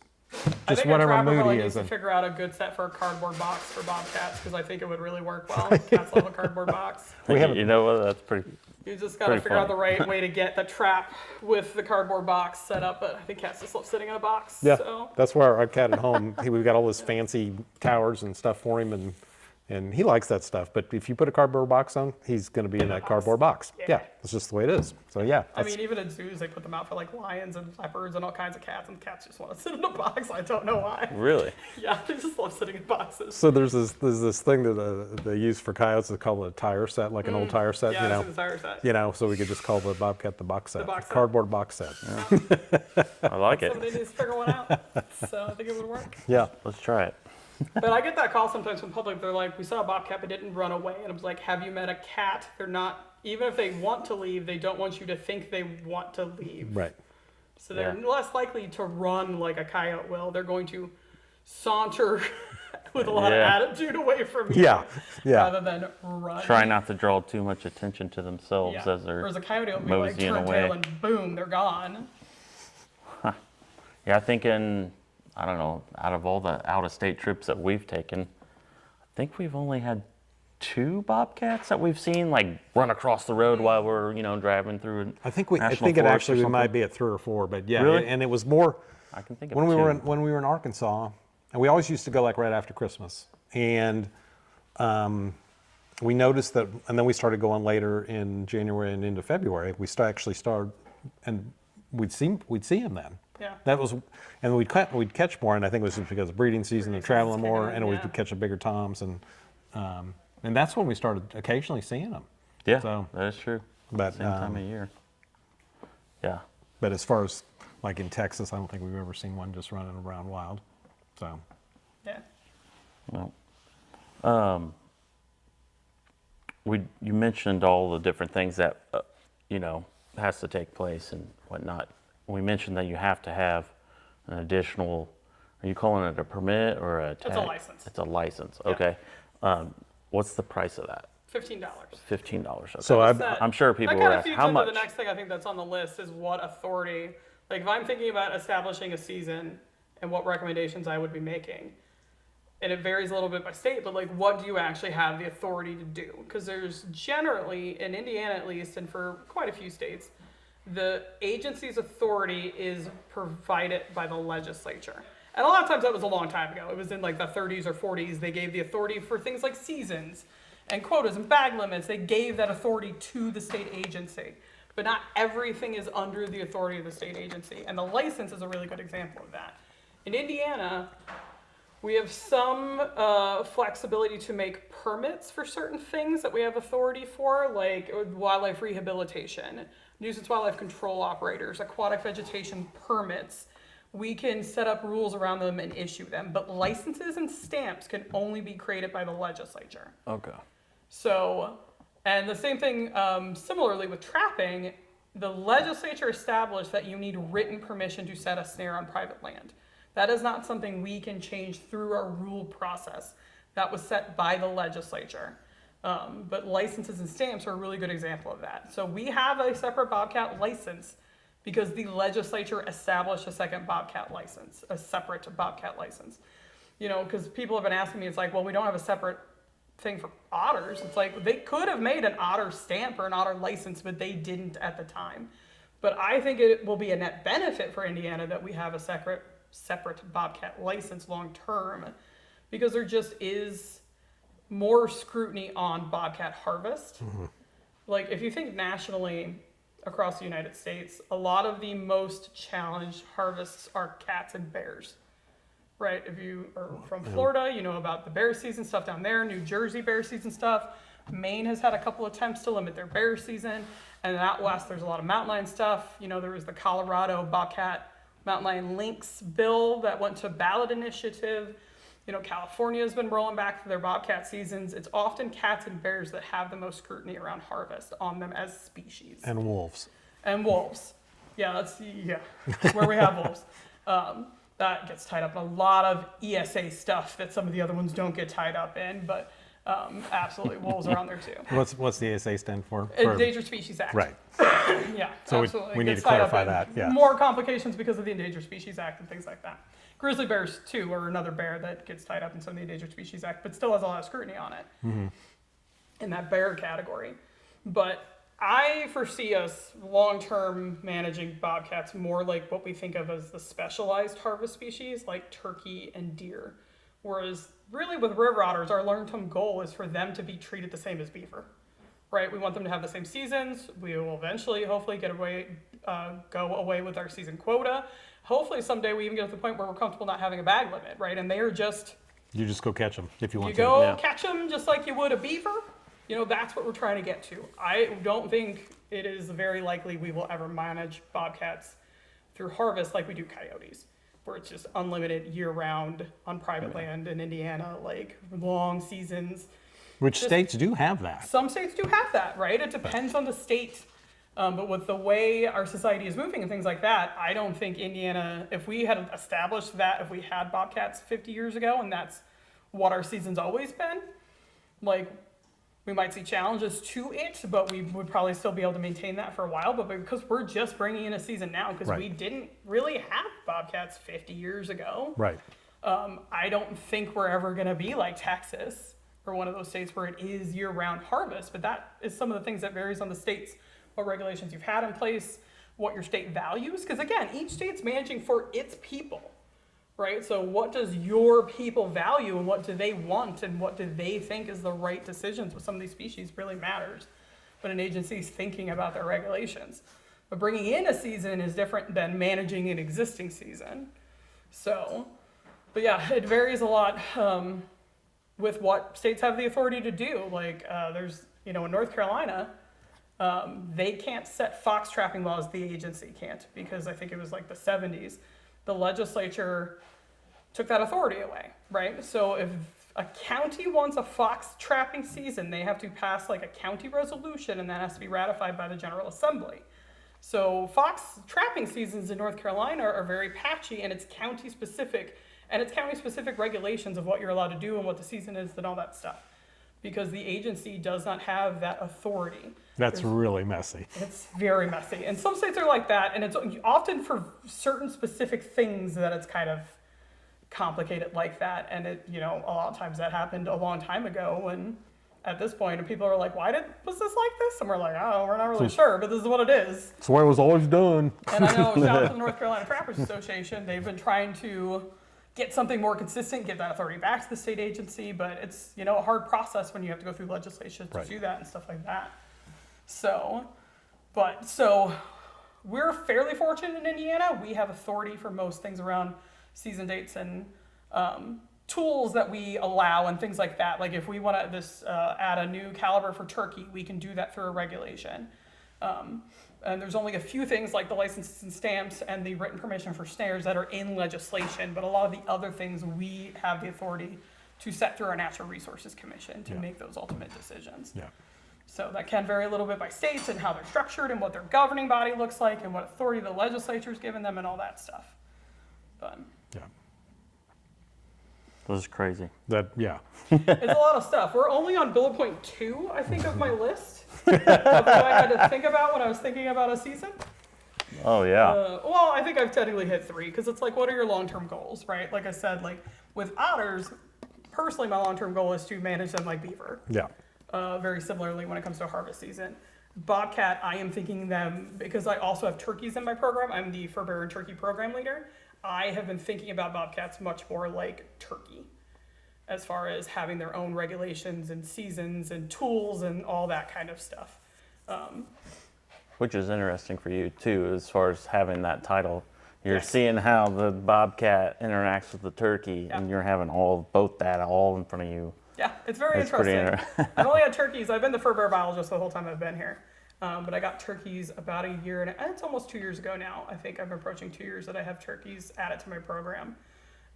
I think whatever a trapper mood probably he needs is to in. figure out a good set for a cardboard box for bobcats because I think it would really work well. Cats love a cardboard box. We haven't- You know what? That's pretty. You just gotta Pretty figure out funny. the right way to get the trap with the cardboard box set up. But I think cats just love sitting in a box. Yeah, So. that's where our cat at home, we've got all this fancy towers and stuff for him, and he likes that stuff. But if you put a cardboard box on, he's going to be in that box. cardboard box. Yeah. Yeah, that's just the way it is. So yeah, I that's- mean, even in zoos, they put them out for like lions and leopards and all kinds of cats, and cats just want to sit in a box. I don't know why. Really? Yeah, they just love sitting in boxes. so there's this thing that they use for coyotes. They call it a tire set, like an old tire set. Yeah, it's an entire set. So we could just call the bobcat the box set, box set. cardboard box set. I like it. Somebody needs to figure one out. So I think it would work. Yeah, Let's try it. But I get that call sometimes from public. They're like, we saw a bobcat, but didn't run away. And I was like, have you met a cat? They're not, even if they want to leave, they don't want you to think they want to leave. right. So they're Yeah. less likely to run like a coyote will. They're going to saunter with a lot of Yeah. attitude away from you. Yeah, yeah. Rather than run. Try not to draw too much attention to themselves Yeah. as they're. Whereas a coyote will be like moseying turn away. tail and boom, they're gone. Yeah, I think I don't know, out of all the out-of-state trips that we've taken, I think we've only had 2 bobcats that we've seen like run across the road while we're driving through. I think national it forest or actually we might something. be at 3 or 4, but yeah, Really? and it was more. I can think of when we 2. were in Arkansas, and we always used to go like right after Christmas, and we noticed that, and then we started going later in January and into February. We actually started, and we'd see him then. Yeah. That was, and we'd catch more, and I think it was just because of breeding season and traveling season's more, kicking and in, we yeah. would catch a bigger toms, and that's when we started occasionally seeing them. Yeah, So, that is true. but Same time of year. Yeah. but as far as like in Texas, I don't think we've ever seen one just running around wild. So. Yeah. Well, you mentioned all the different things that has to take place and whatnot. We mentioned that you have to have an additional Are you calling it a permit or a tag? It's a license. It's a license. Yeah. Okay. What's the price of that? $15. $15. Okay. So I'm sure people that were kind of asking, feeds how into much? the next thing I think that's on the list is what authority, like if I'm thinking about establishing a season and what recommendations I would be making, and it varies a little bit by state, but like what do you actually have the authority to do? Because there's generally, in Indiana at least, and for quite a few states, the agency's authority is provided by the legislature. And a lot of times that was a long time ago. It was in like the 30s or 40s. They gave the authority for things like seasons and quotas and bag limits. They gave that authority to the state agency. But not everything is under the authority of the state agency. And the license is a really good example of that. In Indiana, we have some flexibility to make permits for certain things that we have authority for, like wildlife rehabilitation, nuisance wildlife control operators, aquatic vegetation permits. We can set up rules around them and issue them, but licenses and stamps can only be created by the legislature. Okay. So, and the same thing, similarly with trapping, the legislature established that you need written permission to set a snare on private land. That is not something we can change through our rule process. That was set by the legislature. But licenses and stamps are a really good example of that. So we have a separate Bobcat license because the legislature established a second Bobcat license, a separate Bobcat license. You know, because people have been asking me, it's like, well, we don't have a separate thing for otters. It's like, they could have made an otter stamp or an otter license, but they didn't at the time. But I think it will be a net benefit for Indiana that we have a separate Bobcat license long term, because there just is more scrutiny on Bobcat harvest. Mm-hmm. Like if you think nationally across the United States, a lot of the most challenged harvests are cats and bears, right? If you are from Florida, you know about the bear season stuff down there, New Jersey bear season stuff. Maine has had a couple attempts to limit their bear season. And out west, there's a lot of mountain lion stuff. You know, there was the Colorado Bobcat mountain lion lynx bill that went to ballot initiative. You know, California's been rolling back their Bobcat seasons. It's often cats and bears that have the most scrutiny around harvest on them as species. And wolves. And wolves. Yeah, where we have wolves. That gets tied up in a lot of ESA stuff that some of the other ones don't get tied up in, but absolutely, wolves are on there too. What's the ESA stand for? Endangered Species Act. Right. Yeah, So absolutely. we It need gets to tied up clarify in that, yeah. More complications because of the Endangered Species Act and things like that. Grizzly bears too are another bear that gets tied up in some of the Endangered Species Act, but still has a lot of scrutiny on it in that bear category. But I foresee us long-term managing bobcats more like what we think of as the specialized harvest species, like turkey and deer. Whereas really with river otters, our long-term goal is for them to be treated the same as beaver, right? We want them to have the same seasons. We will eventually, hopefully, go away with our season quota. Hopefully someday we even get to the point where we're comfortable not having a bag limit, right? And they are just... You just go catch them if you want You to. go catch them just like you would a beaver. You know, that's what we're trying to get to. I don't think it is very likely we will ever manage bobcats through harvest like we do coyotes, where it's just unlimited year-round on private land in Indiana, like long seasons. Which states do have that? Some states do have that, right? It depends on the state. But with the way our society is moving and things like that, I don't think Indiana, if we had established that, if we had bobcats 50 years ago, and that's what our season's always been, like, we might see challenges to it, but we would probably still be able to maintain that for a while. But because we're just bringing in a season now, because we didn't really have bobcats 50 years ago. Right. I don't think we're ever going to be like Texas or one of those states where it is year-round harvest. But that is some of the things that varies on the states, what regulations you've had in place, what your state values. Because again, each state's managing for its people. Right? So what does your people value and what do they want and what do they think is the right decisions with some of these species really matters when an agency is thinking about their regulations. But bringing in a season is different than managing an existing season. So, but yeah, it varies a lot with what states have the authority to do. Like there's, you know, in North Carolina, they can't set fox trapping laws, the agency can't, because I think it was like the 70s. The legislature took that authority away, right? So if a county wants a fox trapping season, they have to pass like a county resolution, and that has to be ratified by the General Assembly. So fox trapping seasons in North Carolina are very patchy, and it's county specific, And it's county-specific regulations of what you're allowed to do and what the season is and all that stuff. Because the agency does not have that authority. That's really messy. It's very messy. And some states are like that, and it's often for certain specific things that it's kind of complicated like that. And it, you know, a lot of times that happened a long time ago when at this point, and people are like, was this like this? And we're like, oh, we're not really sure, but this is what it is. It's the way it was always done. And I know, shout out to the North Carolina Trappers Association, they've been trying to get something more consistent, give that authority back to the state agency, but it's, you know, a hard process when you have to go through legislation to do that and stuff like that. So we're fairly fortunate in Indiana. We have authority for most things around season dates and tools that we allow and things like that. Like if we want to add a new caliber for turkey, we can do that through a regulation. And there's only a few things like the licenses and stamps and the written permission for snares that are in legislation, but a lot of the other things we have the authority to set through our Natural Resources Commission to make those ultimate decisions. Yeah. So that can vary a little bit by states and how they're structured and what their governing body looks like and what authority the legislature's given them and all that stuff. But Yeah. This is crazy. Yeah. it's a lot of stuff. We're only on bullet point 2, I think, of my list of what I had to think about when I was thinking about a season. Oh yeah. Well, I think I've technically hit 3 because it's like, what are your long-term goals, right? Like I said, like with otters, personally, my long-term goal is to manage them like beaver. Yeah. Very similarly when it comes to harvest season. Bobcat, I am thinking them, because I also have turkeys in my program. I'm the Furbearer and Turkey program leader. I have been thinking about bobcats much more like turkey, as far as having their own regulations and seasons and tools and all that kind of stuff. Which is interesting for you too, as far as having that title. You're seeing how the bobcat interacts with the turkey, and you're having both that all in front of you. Yeah, it's very interesting. I've only had turkeys. I've been the Furbearer biologist the whole time I've been here. But I got turkeys about a year, and it's almost 2 years ago now. I think I'm approaching 2 years that I have turkeys added to my program.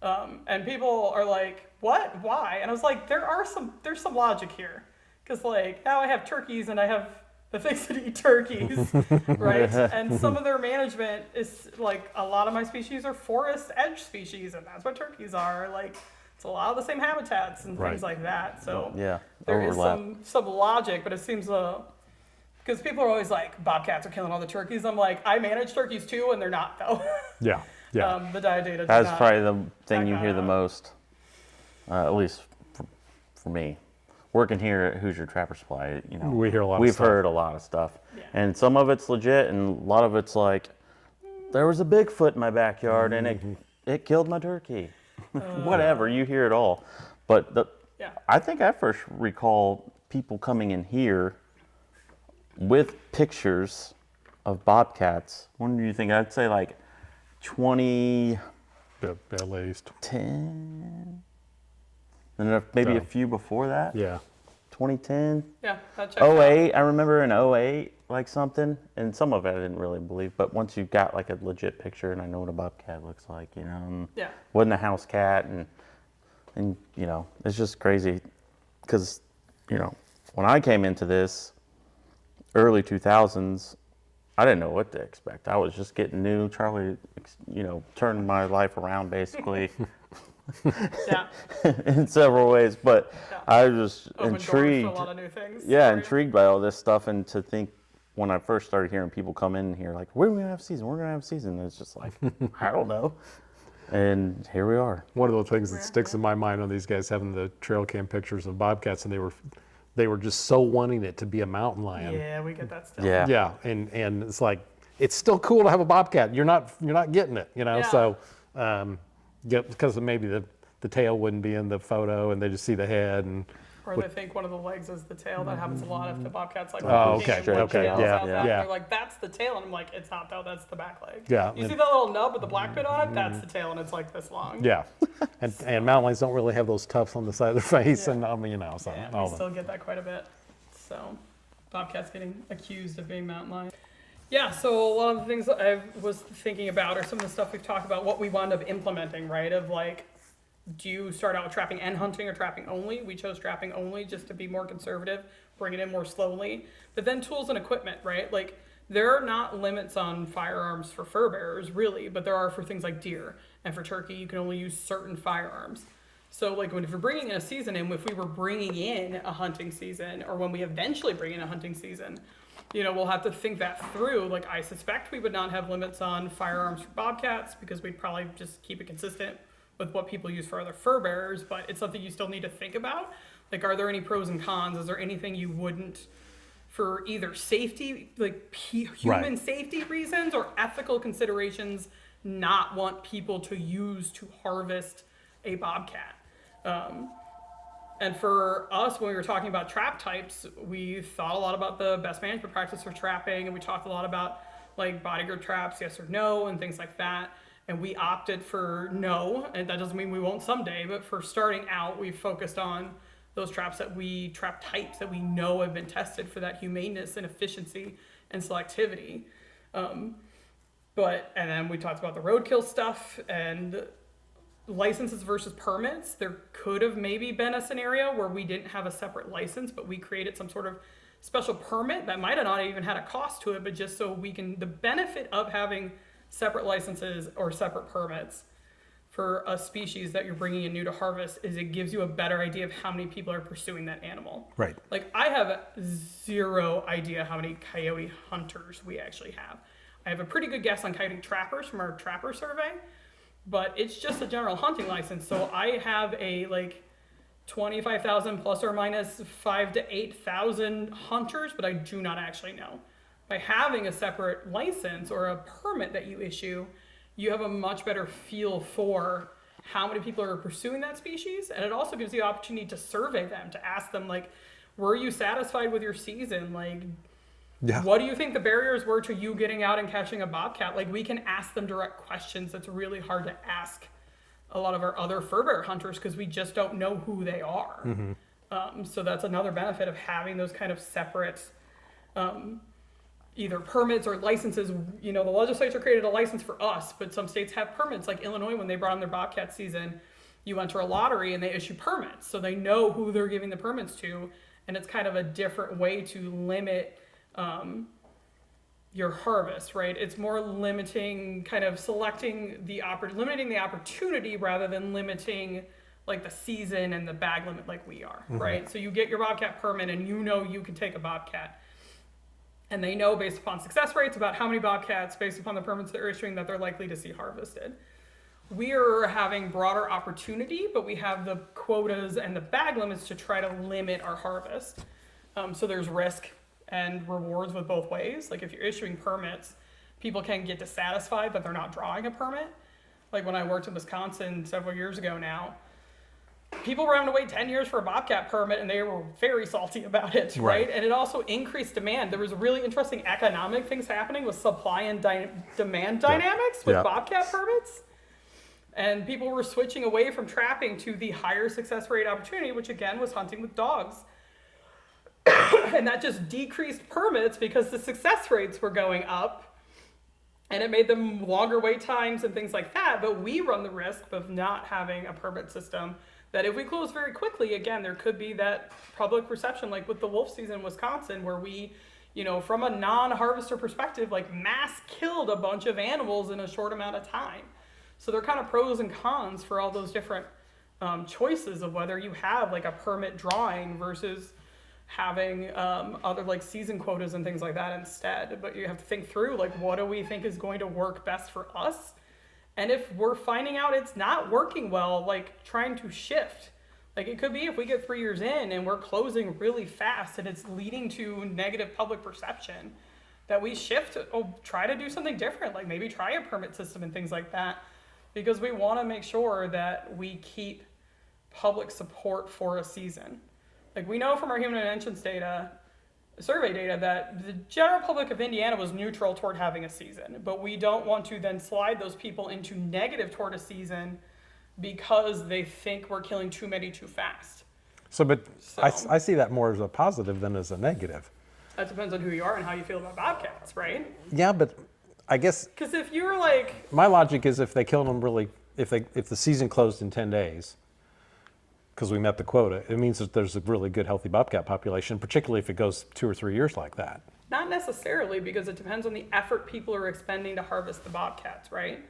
And people are like, what? Why? And I was like, there's some logic here. Because like, now I have turkeys and I have the things that eat turkeys, right? And some of their management is like, a lot of my species are forest edge species, and that's what turkeys are. Like, it's a lot of the same habitats and things like that. So there overlap. is some logic, but it seems because people are always like, bobcats are killing all the turkeys. I'm like, I manage turkeys too, and they're not though. Yeah. Yeah. The data That's probably the thing you hear the most, at least for me. Working here at Hoosier Trapper Supply, you know, we hear a lot. We've heard a lot of stuff, and some of it's legit, and a lot of it's like, there was a Bigfoot in my backyard, and it killed my turkey. Whatever, you hear it all. But I think I first recall people coming in here with pictures of bobcats. When do you think? I'd say like 2010, at least. and maybe a few before that. Yeah. 2010. Yeah, that checks 08. I remember in 08, like something, and some of it I didn't really believe. But once you got like a legit picture, and I know what a bobcat looks like, you know, and wasn't a house cat, and you know, it's just crazy, because you know, when I came into this early 2000s, I didn't know what to expect. I was just getting new. Charlie, you know, turned my life around basically. In several ways, but I was intrigued. A lot of new things. Intrigued by all this stuff, and to think when I first started hearing people come in here like, "We're gonna have a season. We're gonna have a season." And it's just like, I don't know. And here we are. One of the things that sticks in my mind on these guys having the trail cam pictures of bobcats, and they were just so wanting it to be a mountain lion. Yeah, we get that still. Yeah, and it's like, it's still cool to have a bobcat. You're not getting it, you know. So. Because maybe the tail wouldn't be in the photo, and they just see the head, and or they think one of the legs is the tail. That happens a lot if the bobcat's like they're like, that's the tail, and I'm like, it's not though, that's the back leg. You see that little nub with the black bit on it? That's the tail, and it's like this long. And mountain lions don't really have those tufts on the side of their face, and I mean, you know, so we still get that quite a bit. So bobcats getting accused of being mountain lions. Yeah, so a lot of the things that I was thinking about are some of the stuff we've talked about, what we wound up implementing, right? Of like, do you start out with trapping and hunting or trapping only? We chose trapping only just to be more conservative, bring it in more slowly. But then tools and equipment, right? Like, There are not limits on firearms for fur bearers, really, but there are for things like deer. And for turkey, you can only use certain firearms. So, like, if you're bringing in a season, and if we were bringing in a hunting season, or when we eventually bring in a hunting season, we'll have to think that through. Like, I suspect we would not have limits on firearms for bobcats because we'd probably just keep it consistent with what people use for other fur bearers, but it's something you still need to think about. Like, are there any pros and cons? Is there anything you wouldn't, for either safety, like human safety reasons or ethical considerations, not want people to use to harvest a bobcat? And for us, when we were talking about trap types, we thought a lot about the best management practice for trapping, and we talked a lot about like body grip traps, yes or no, and things like that. And we opted for no, and that doesn't mean we won't someday, but for starting out, we focused on those trap types that we know have been tested for that humaneness and efficiency and selectivity. And then we talked about the roadkill stuff and licenses versus permits. There could have maybe been a scenario where we didn't have a separate license, but we created some sort of special permit that might have not even had a cost to it, but just so we can, the benefit of having separate licenses or separate permits for a species that you're bringing in new to harvest is it gives you a better idea of how many people are pursuing that animal. Right. Like, I have zero idea how many coyote hunters we actually have. I have a pretty good guess on coyote trappers from our trapper survey, but it's just a general hunting license. So I have a 25,000 plus or minus 5,000 to 8,000 hunters, but I do not actually know. By having a separate license or a permit that you issue, you have a much better feel for how many people are pursuing that species. And it also gives you the opportunity to survey them, to ask them, like, were you satisfied with your season? Like, what do you think the barriers were to you getting out and catching a bobcat? Like, we can ask them direct questions that's really hard to ask a lot of our other fur bear hunters because we just don't know who they are. Mm-hmm. So that's another benefit of having those kind of separate either permits or licenses. The legislature created a license for us, but some states have permits. Like Illinois, when they brought on their bobcat season, you enter a lottery and they issue permits. So they know who they're giving the permits to. And it's kind of a different way to limit your harvest, right? It's more limiting, kind of limiting the opportunity rather than limiting like the season and the bag limit like we are, mm-hmm. right? So you get your bobcat permit and you can take a bobcat. And they know based upon success rates about how many bobcats, based upon the permits they're issuing, that they're likely to see harvested. We're having broader opportunity, but we have the quotas and the bag limits to try to limit our harvest. So there's risk and rewards with both ways. Like if you're issuing permits, people can get dissatisfied that they're not drawing a permit. Like when I worked in Wisconsin several years ago now, people were having to wait 10 years for a bobcat permit and they were very salty about it, right? And it also increased demand. There was really interesting economic things happening with supply and demand dynamics with bobcat permits. And people were switching away from trapping to the higher success rate opportunity, which again was hunting with dogs. And that just decreased permits because the success rates were going up and it made them longer wait times and things like that. But we run the risk of not having a permit system that if we close very quickly, again, there could be that public perception, like with the wolf season in Wisconsin, where we, from a non-harvester perspective, like mass killed a bunch of animals in a short amount of time. So there are kind of pros and cons for all those different choices of whether you have like a permit drawing versus having other like season quotas and things like that instead. But you have to think through, like, what do we think is going to work best for us? And if we're finding out it's not working well, like trying to shift. Like it could be if we get 3 years in and we're closing really fast and it's leading to negative public perception, that we shift, try to do something different. Like maybe try a permit system and things like that, because we want to make sure that we keep public support for a season. Like we know from our human interventions data, survey data, that the general public of Indiana was neutral toward having a season, but we don't want to then slide those people into negative toward a season because they think we're killing too many too fast. I see that more as a positive than as a negative. That depends on who you are and how you feel about bobcats, right? Yeah, but I guess because if you're like, my logic is if they killed them if the season closed in 10 days, because we met the quota, it means that there's a really good healthy bobcat population, particularly if it goes 2 or 3 years like that. Not necessarily, because it depends on the effort people are expending to harvest the bobcats, right?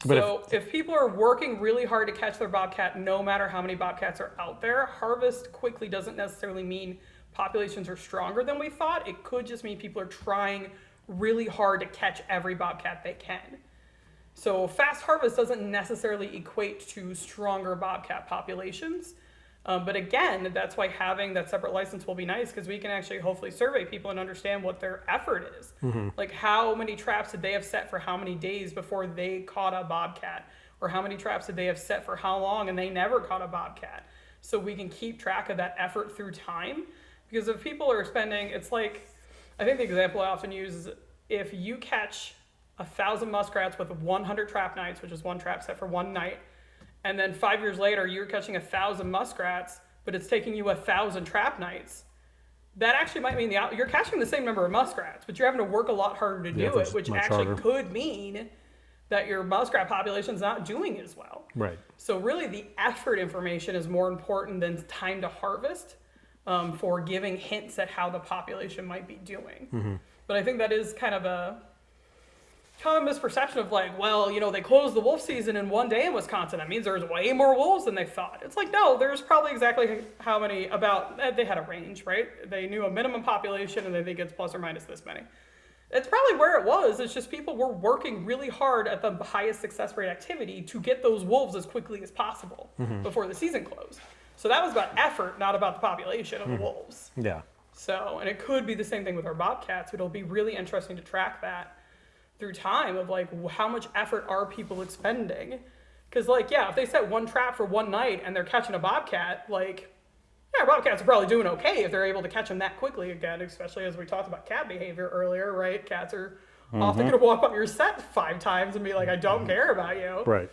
But So if people are working really hard to catch their bobcat, no matter how many bobcats are out there, harvest quickly doesn't necessarily mean populations are stronger than we thought. It could just mean people are trying really hard to catch every bobcat they can. So fast harvest doesn't necessarily equate to stronger bobcat populations. But again, that's why having that separate license will be nice, because we can actually hopefully survey people and understand what their effort is. Like how many traps did they have set for how many days before they caught a bobcat? Or how many traps did they have set for how long and they never caught a bobcat? So we can keep track of that effort through time. Because if people are spending, it's like, I think the example I often use is if you catch 1,000 muskrats with 100 trap nights, which is one trap set for one night, and then 5 years later, you're catching 1,000 muskrats, but it's taking you 1,000 trap nights. That actually might mean you're catching the same number of muskrats, but you're having to work a lot harder to do it, which actually could mean that your muskrat population's not doing as well. Right. So really, the effort information is more important than time to harvest for giving hints at how the population might be doing. But I think that is kind of a misperception of like, well, you know, they closed the wolf season in one day in Wisconsin. That means there's way more wolves than they thought. It's like, no, there's probably exactly how many, they had a range, right? They knew a minimum population and they think it's plus or minus this many. It's probably where it was. It's just people were working really hard at the highest success rate activity to get those wolves as quickly as possible before the season closed. So that was about effort, not about the population of the wolves. Yeah. So, and it could be the same thing with our bobcats. It'll be really interesting to track that through time of like, how much effort are people expending? Because like, yeah, if they set one trap for one night and they're catching a bobcat, like, yeah, bobcats are probably doing okay if they're able to catch them that quickly again, especially as we talked about cat behavior earlier, right? Cats are often going to walk up your set 5 times and be like, I don't care about you. Right.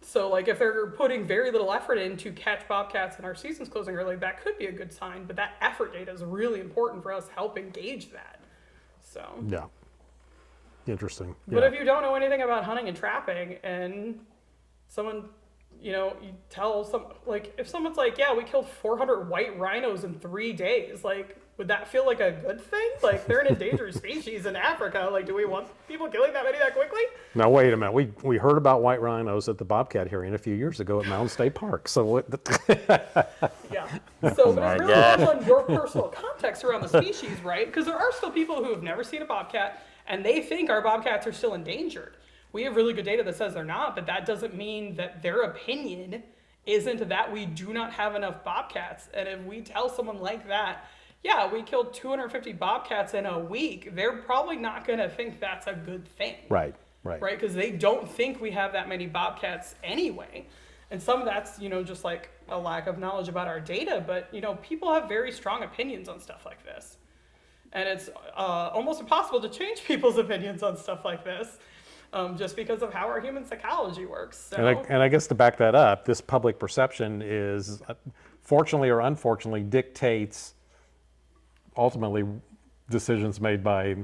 So like if they're putting very little effort in to catch bobcats and our season's closing early, that could be a good sign, but that effort data is really important for us to help engage that. So. Yeah. Interesting. But if you don't know anything about hunting and trapping and someone, you know, you tell some, like if someone's like, yeah, we killed 400 white rhinos in 3 days, like, would that feel like a good thing? Like they're an endangered species in Africa. Like, do we want people killing that many that quickly? Now, wait a minute. We heard about white rhinos at the Bobcat hearing a few years ago at Mountain State Park. So what? Yeah. So but it really depends on your personal context around the species, right? Because there are still people who have never seen a bobcat and they think our bobcats are still endangered. We have really good data that says they're not, but that doesn't mean that their opinion isn't that we do not have enough bobcats. And if we tell someone like that, yeah, we killed 250 bobcats in a week, they're probably not going to think that's a good thing. Right. Right? Because they don't think we have that many bobcats anyway. And some of that's, you know, just like a lack of knowledge about our data. But, you know, people have very strong opinions on stuff like this. And it's almost impossible to change people's opinions on stuff like this just because of how our human psychology works. So. And I guess to back that up, this public perception is, fortunately or unfortunately, dictates ultimately decisions made by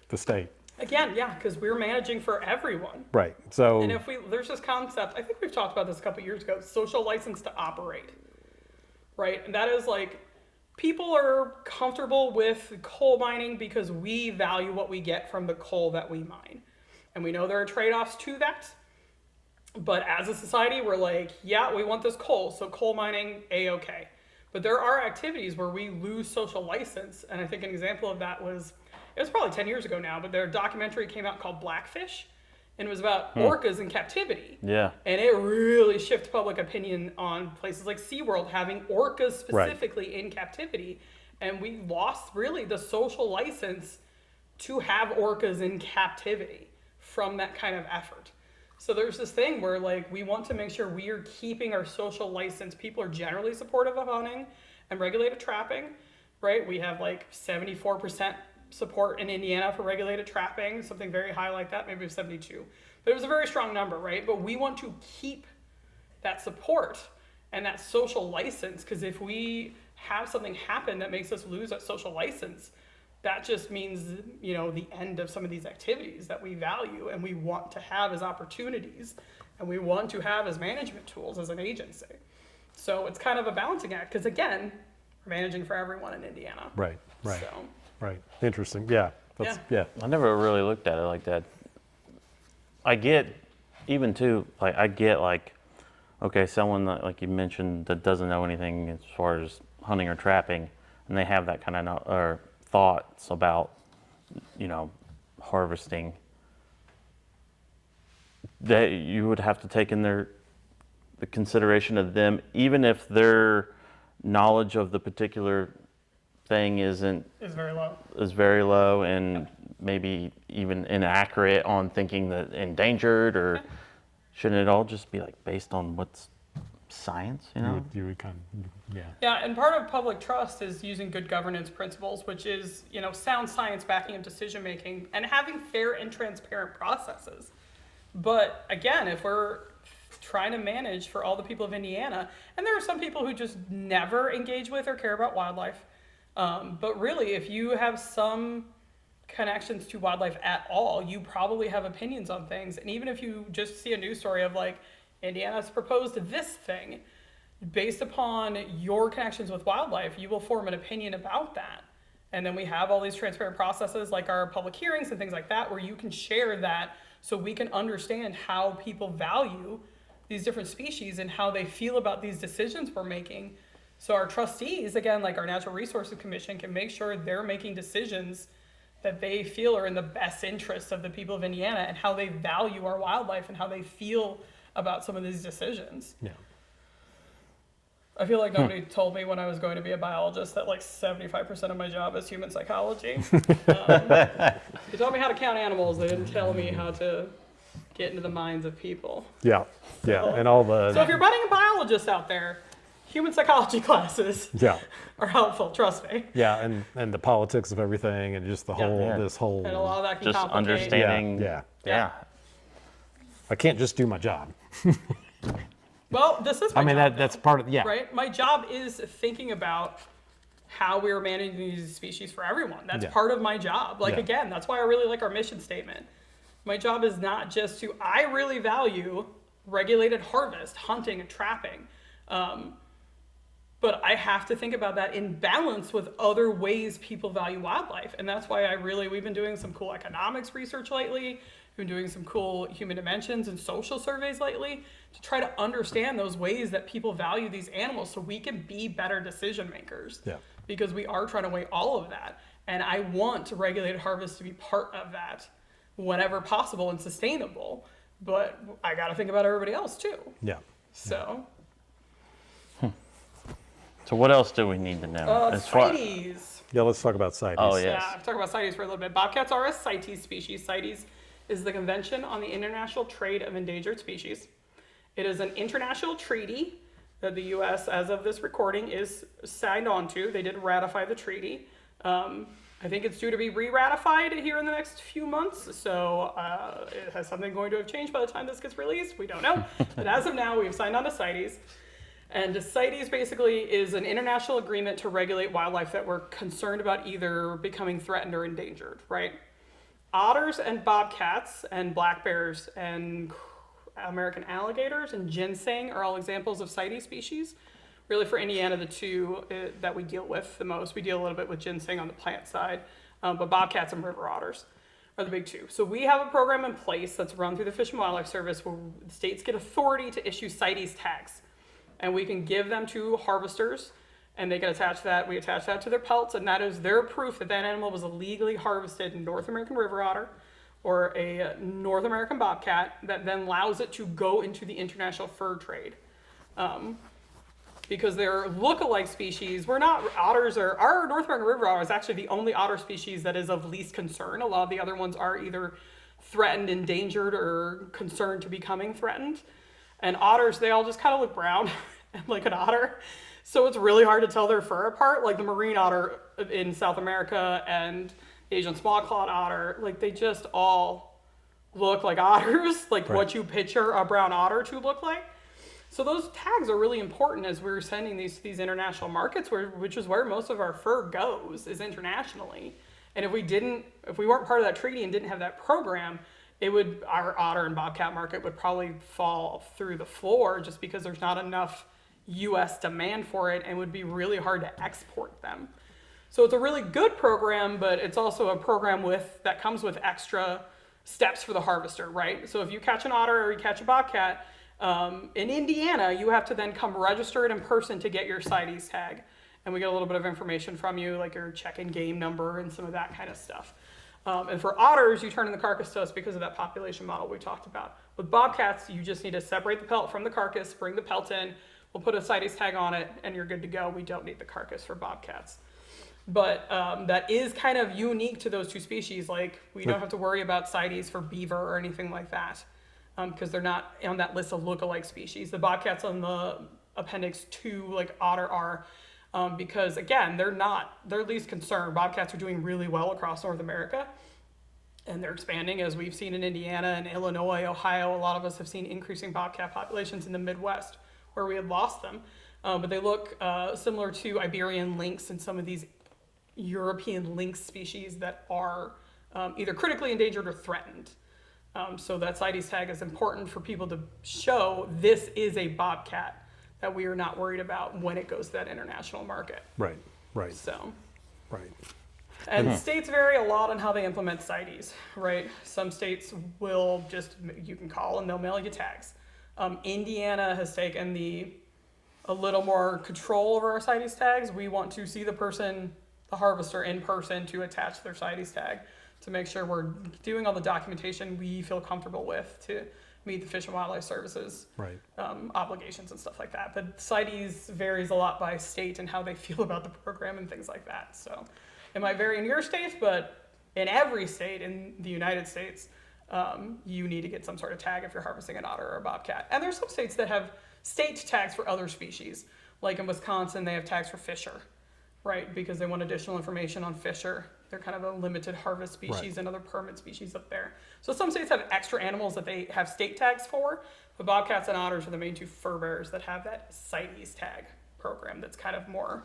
the state. Again, yeah, because we're managing for everyone. Right. So. And if there's this concept, I think we've talked about this a couple years ago, social license to operate. Right? And that is like, people are comfortable with coal mining because we value what we get from the coal that we mine. And we know there are trade-offs to that. But as a society, we're like, yeah, we want this coal, so coal mining, A-okay. But there are activities where we lose social license. And I think an example of that was, it was probably 10 years ago now, but their documentary came out called Blackfish. And it was about orcas in captivity. Yeah. And it really shifted public opinion on places like SeaWorld having orcas specifically in captivity. And we lost really the social license to have orcas in captivity from that kind of effort. So there's this thing where like we want to make sure we are keeping our social license. People are generally supportive of hunting and regulated trapping, right? We have like 74% support in Indiana for regulated trapping, something very high like that, maybe 72. But it was a very strong number, right? But we want to keep that support and that social license, because if we have something happen that makes us lose that social license, that just means, you know, the end of some of these activities that we value and we want to have as opportunities and we want to have as management tools as an agency. So it's kind of a balancing act because, again, we're managing for everyone in Indiana. Right. So. Right. Interesting. Yeah. Yeah. I never really looked at it like that. I get, even too, like I get like, okay, someone that, like you mentioned, that doesn't know anything as far as hunting or trapping, and they have that kind of or thoughts about, harvesting. That you would have to take in the consideration of them, even if their knowledge of the particular thing is very low and maybe even inaccurate on thinking that endangered, or shouldn't it all just be like based on what's science, You would kind of, yeah. Yeah, and part of public trust is using good governance principles, which is, sound science backing of decision making and having fair and transparent processes. But again, if we're trying to manage for all the people of Indiana, and there are some people who just never engage with or care about wildlife, but really, if you have some connections to wildlife at all, you probably have opinions on things. And even if you just see a news story of like, Indiana's proposed this thing, based upon your connections with wildlife, you will form an opinion about that. And then we have all these transparent processes like our public hearings and things like that, where you can share that so we can understand how people value these different species and how they feel about these decisions we're making. So our trustees, again, like our Natural Resources Commission, can make sure they're making decisions that they feel are in the best interest of the people of Indiana and how they value our wildlife and how they feel about some of these decisions. Yeah. I feel like nobody told me when I was going to be a biologist that like 75% of my job is human psychology. They told me how to count animals. They didn't tell me how to get into the minds of people. Yeah. Yeah. And all the. So if you're budding a biologist out there, human psychology classes are helpful, trust me. Yeah, and the politics of everything and just the whole, this whole. And a lot of that can just complicate. understanding. Yeah. I can't just do my job. Well, this is my job, that's part of, right? My job is thinking about how we're managing these species for everyone. That's part of my job. Like, again, that's why I really like our mission statement. My job is not just to, I really value regulated harvest, hunting, and trapping. But I have to think about that in balance with other ways people value wildlife. And that's why we've been doing some cool economics research lately. We've been doing some cool human dimensions and social surveys lately to try to understand those ways that people value these animals so we can be better decision makers. Yeah. Because we are trying to weigh all of that. And I want regulated harvest to be part of that whenever possible and sustainable. But I got to think about everybody else too. Yeah. So. So what else do we need to know? CITES. Yeah, let's talk about CITES. Oh, yes. Yeah, I've talked about CITES for a little bit. Bobcats are a CITES species. CITES is the Convention on the International Trade of Endangered Species. It is an international treaty that the U.S., as of this recording, is signed on to. They did ratify the treaty. I think it's due to be re-ratified here in the next few months. So has something going to have changed by the time this gets released? We don't know. But as of now, we've signed on to CITES. And CITES basically is an international agreement to regulate wildlife that we're concerned about either becoming threatened or endangered, right? Otters and bobcats and black bears and American alligators and ginseng are all examples of CITES species. Really for Indiana, the two that we deal with the most. We deal a little bit with ginseng on the plant side, but bobcats and river otters are the big two. So we have a program in place that's run through the Fish and Wildlife Service where the states get authority to issue CITES tags. And we can give them to harvesters, and they can attach that. We attach that to their pelts, and that is their proof that that animal was illegally harvested in North American river otter or a North American bobcat that then allows it to go into the international fur trade. Because they're look-alike species. Our North American river otter is actually the only otter species that is of least concern. A lot of the other ones are either threatened, endangered, or concerned to becoming threatened. And otters, they all just kind of look brown like an otter. So it's really hard to tell their fur apart. Like the marine otter in South America and the Asian small-clawed otter, like they just all look like otters, like what you picture a brown otter to look like. So those tags are really important as we're sending these international markets, which is where most of our fur goes, is internationally. And if we weren't part of that treaty and didn't have that program, our otter and bobcat market would probably fall through the floor just because there's not enough U.S. demand for it and would be really hard to export them. So it's a really good program, but it's also a program that comes with extra steps for the harvester, right? So if you catch an otter or you catch a bobcat, in Indiana, you have to then come register it in person to get your CITES tag. And we get a little bit of information from you, like your check-in game number and some of that kind of stuff. And for otters, you turn in the carcass to us because of that population model we talked about. With bobcats, you just need to separate the pelt from the carcass, bring the pelt in, we'll put a CITES tag on it, and you're good to go. We don't need the carcass for bobcats. But that is kind of unique to those two species. Like, we don't have to worry about CITES for beaver or anything like that, because they're not on that list of lookalike species. The bobcats on the appendix 2, like otter, are, because again, they're least concerned. Bobcats are doing really well across North America, and they're expanding, as we've seen in Indiana and Illinois, Ohio. A lot of us have seen increasing bobcat populations in the Midwest, where we had lost them. But they look similar to Iberian lynx and some of these European lynx species that are either critically endangered or threatened. So that CITES tag is important for people to show this is a bobcat that we are not worried about when it goes to that international market. Right, right, So, right. and states vary a lot on how they implement CITES, right? Some states will just, you can call and they'll mail you tags. Indiana has taken a little more control over our CITES tags. We want to see the harvester in person to attach their CITES tag to make sure we're doing all the documentation we feel comfortable with to meet the Fish and Wildlife Service's obligations and stuff like that. But CITES varies a lot by state and how they feel about the program and things like that. So it might vary in your state, but in every state in the United States, you need to get some sort of tag if you're harvesting an otter or a bobcat. And there's some states that have state tags for other species. Like in Wisconsin, they have tags for fisher, right? Because they want additional information on fisher. They're kind of a limited harvest species and other permit species up there. So some states have extra animals that they have state tags for, but bobcats and otters are the main two furbearers that have that CITES tag program that's kind of more,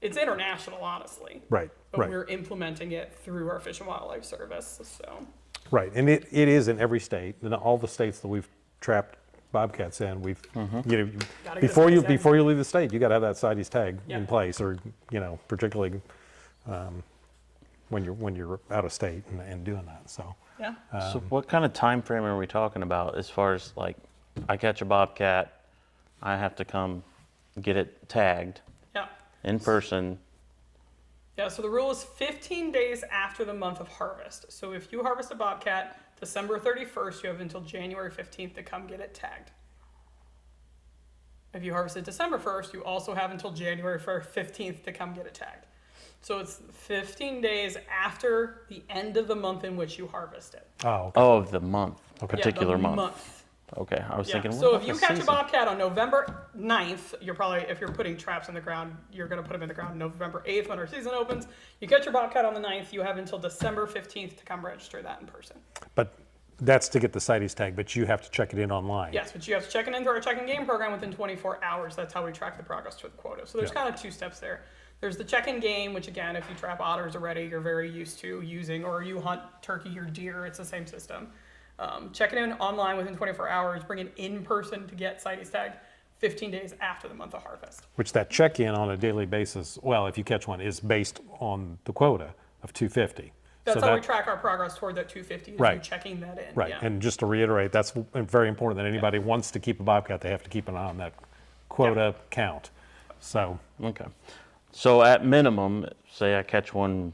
it's international, honestly. Right, but we're implementing it through our Fish and Wildlife Service, so. Right, and it is in every state, in all the states that we've trapped bobcats in, we've, before you leave the state, you gotta have that CITES tag in place, or, particularly when you're out of state and doing that, so. Yeah. So what kind of time frame are we talking about as far as, like, I catch a bobcat, I have to come get it tagged in person? Yeah, so the rule is 15 days after the month of harvest. So if you harvest a bobcat December 31st, you have until January 15th to come get it tagged. If you harvest it December 1st, you also have until January 15th to come get it tagged. So it's 15 days after the end of the month in which you harvest it. Oh, okay. Oh, of the month, a particular the month. Okay, I was thinking, So what if you about catch the a season? bobcat on November 9th, you're probably, if you're putting traps in the ground, you're going to put them in the ground November 8th when our season opens. You catch your bobcat on the 9th, you have until December 15th to come register that in person. But that's to get the CITES tag, but you have to check it in online. Yes, but you have to check it into our check-in game program within 24 hours. That's how we track the progress to the quota. So there's kind of two steps there. There's the check-in game, which again, if you trap otters already, you're very used to using, or you hunt turkey or deer, it's the same system. Check it in online within 24 hours, bring it in person to get CITES tagged 15 days after the month of harvest. Which that check-in on a daily basis, well, if you catch one, is based on the quota of 250. That's So how we track our progress toward that 250, is you checking that in. Right, Yeah. and just to reiterate, that's very important that anybody wants to keep a bobcat, they have to keep an eye on that quota count. So, Okay. So at minimum, say I catch one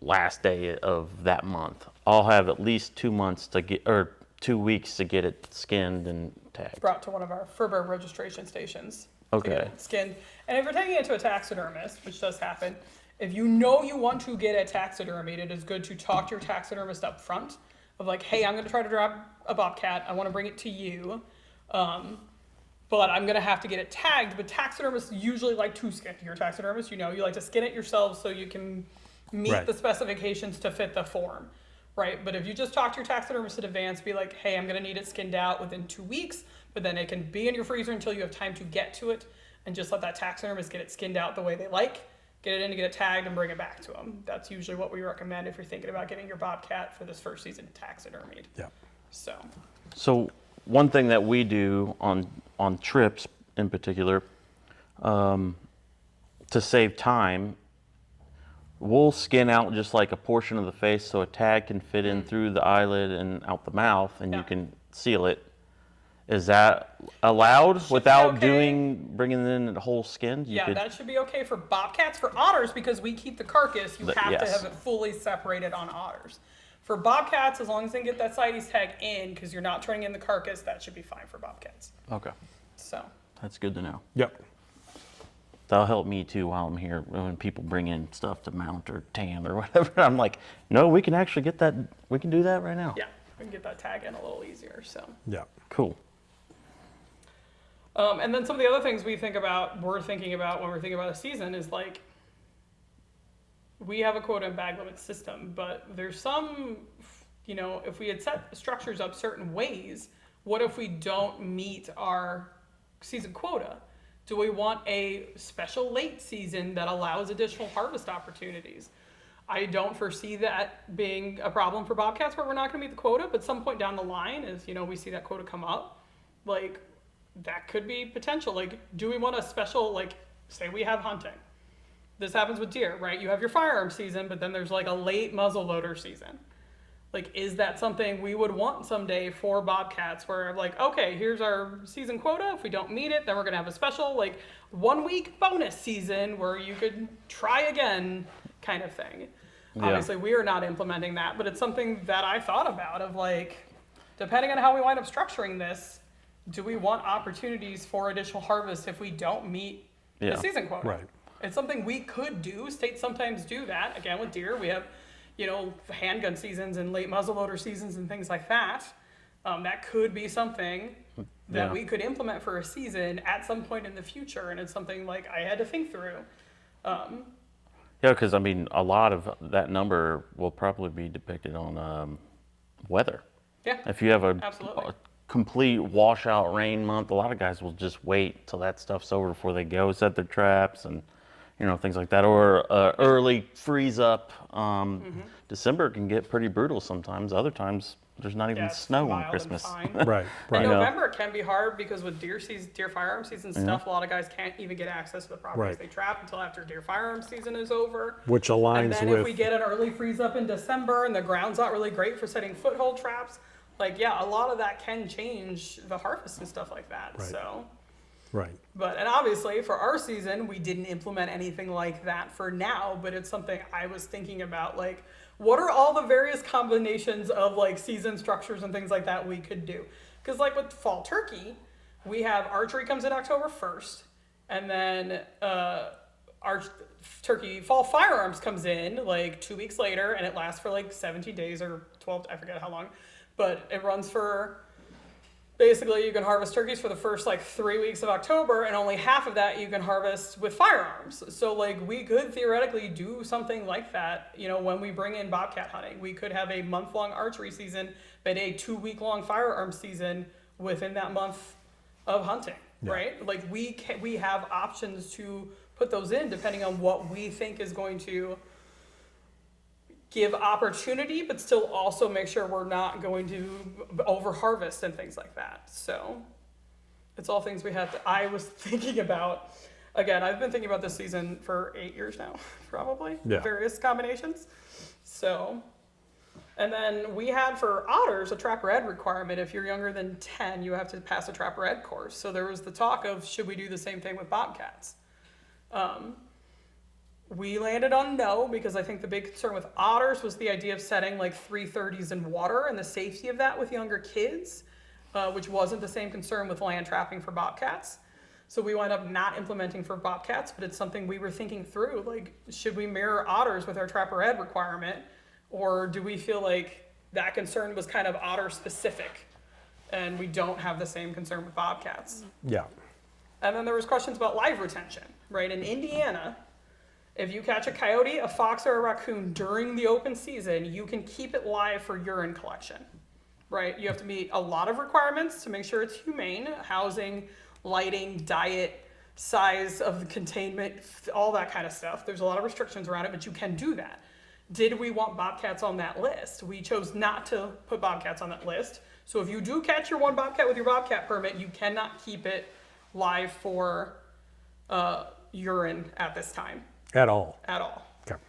last day of that month, I'll have at least 2 months to get, or 2 weeks to get it skinned and tagged. Brought to one of our Furbearer registration stations. Okay. To get it skinned. And if you're taking it to a taxidermist, which does happen, if you know you want to get it taxidermied, it is good to talk to your taxidermist up front of like, hey, I'm going to try to drop a bobcat. I want to bring it to you. But I'm going to have to get it tagged. But taxidermists usually like to skin. You're a taxidermist, you like to skin it yourself so you can meet the specifications to fit the form, right? But if you just talk to your taxidermist in advance, be like, hey, I'm going to need it skinned out within 2 weeks, but then it can be in your freezer until you have time to get to it, and just let that taxidermist get it skinned out the way they like, get it in to get it tagged, and bring it back to them. That's usually what we recommend if you're thinking about getting your bobcat for this first season taxidermied. yeah. So one thing that we do on trips in particular, to save time, we'll skin out just like a portion of the face so a tag can fit in through the eyelid and out the mouth, and you can seal it. Is that allowed Should be without okay. bringing in the whole skin? That should be okay for bobcats. For otters, because we keep the carcass, you have to yes. have it fully separated on otters. For bobcats, as long as they get that CITES tag in, because you're not turning in the carcass, that should be fine for bobcats. Okay, So, that's good to know. Yep. That'll help me too while I'm here. When people bring in stuff to mount or tan or whatever, I'm like, no, we can actually get that. We can do that right now. yeah, we can get that tag in a little easier. So, Yeah. Cool. and then some of the other things we're thinking about when we're thinking about a season is like, we have a quota and bag limit system, but there's some, if we had set structures up certain ways, what if we don't meet our season quota? Do we want a special late season that allows additional harvest opportunities? I don't foresee that being a problem for bobcats where we're not going to meet the quota, but some point down the line, as we see that quota come up, like that could be potential. Like, do we want a special, like, say we have hunting? This happens with deer, right? You have your firearm season, but then there's like a late muzzleloader season. Like, is that something we would want someday for bobcats where like, okay, here's our season quota. If we don't meet it, then we're going to have a special like 1 week bonus season where you could try again kind of thing. Yeah. Obviously, we are not implementing that, but it's something that I thought about of like, depending on how we wind up structuring this, do we want opportunities for additional harvest if we don't meet the season quota? Right. It's something we could do. States sometimes do that. Again, with deer, we have, handgun seasons and late muzzleloader seasons and things like that. That could be something that we could implement for a season at some point in the future. And it's something like I had to think through. Yeah, because I mean, a lot of that number will probably be depicted on weather. Yeah. If you have Absolutely. a complete washout rain month, a lot of guys will just wait till that stuff's over before they go set their traps and things like that. Or early freeze up. December can get pretty brutal sometimes. Other times there's not even It's snow on mild and Christmas. fine. Right. In Right. November, it can be hard because with deer firearm season stuff, a lot of guys can't even get access to the properties Right. they trap until after deer firearm season is over. Which And aligns then if with we get an early freeze up in December and the ground's not really great for setting foothold traps, a lot of that can change the harvest and stuff like that. Right. So, right. and obviously for our season, we didn't implement anything like that for now, but it's something I was thinking about, like, what are all the various combinations of like season structures and things like that we could do? Because like with fall turkey, we have archery comes in October 1st, and then turkey fall firearms comes in like 2 weeks later, and it lasts for like 17 days or 12, I forget how long, but it runs for, basically you can harvest turkeys for the first like 3 weeks of October, and only half of that you can harvest with firearms. So like we could theoretically do something like that, when we bring in bobcat hunting. We could have a month-long archery season, but a 2-week-long firearm season within that month of hunting, right? Like we have options to put those in depending on what we think is going to give opportunity, but still also make sure we're not going to over harvest and things like that. So it's all things we have to, I was thinking about, again, I've been thinking about this season for 8 years now, probably, various combinations. So, and then we had for otters a Trapper Ed requirement. If you're younger than 10, you have to pass a Trapper Ed course. So there was the talk of, should we do the same thing with bobcats? We landed on no, because I think the big concern with otters was the idea of setting like 330s in water and the safety of that with younger kids, which wasn't the same concern with land trapping for bobcats. So we wound up not implementing for bobcats, but it's something we were thinking through. Like, should we mirror otters with our Trapper Ed requirement, or do we feel like that concern was kind of otter specific and we don't have the same concern with bobcats? Yeah. And then there was questions about live retention, right? In Indiana, if you catch a coyote, a fox, or a raccoon during the open season, you can keep it live for urine collection, right? You have to meet a lot of requirements to make sure it's humane: housing, lighting, diet, size of the containment, all that kind of stuff. There's a lot of restrictions around it, but you can do that. Did we want bobcats on that list? We chose not to put bobcats on that list. So if you do catch your one bobcat with your bobcat permit, you cannot keep it live for urine at this time. At all. At all. Okay.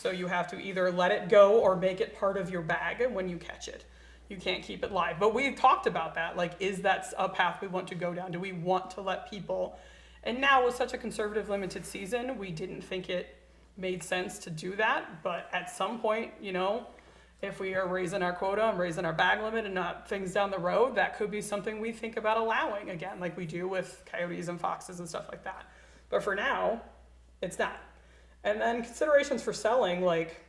So you have to either let it go or make it part of your bag when you catch it. You can't keep it live. But we've talked about that. Like, is that a path we want to go down? Do we want to let people? And now with such a conservative limited season, we didn't think it made sense to do that. But at some point, you know, if we are raising our quota and raising our bag limit and not things down the road, that could be something we think about allowing again, like we do with coyotes and foxes and stuff like that. But for now, it's not. And then considerations for selling, like,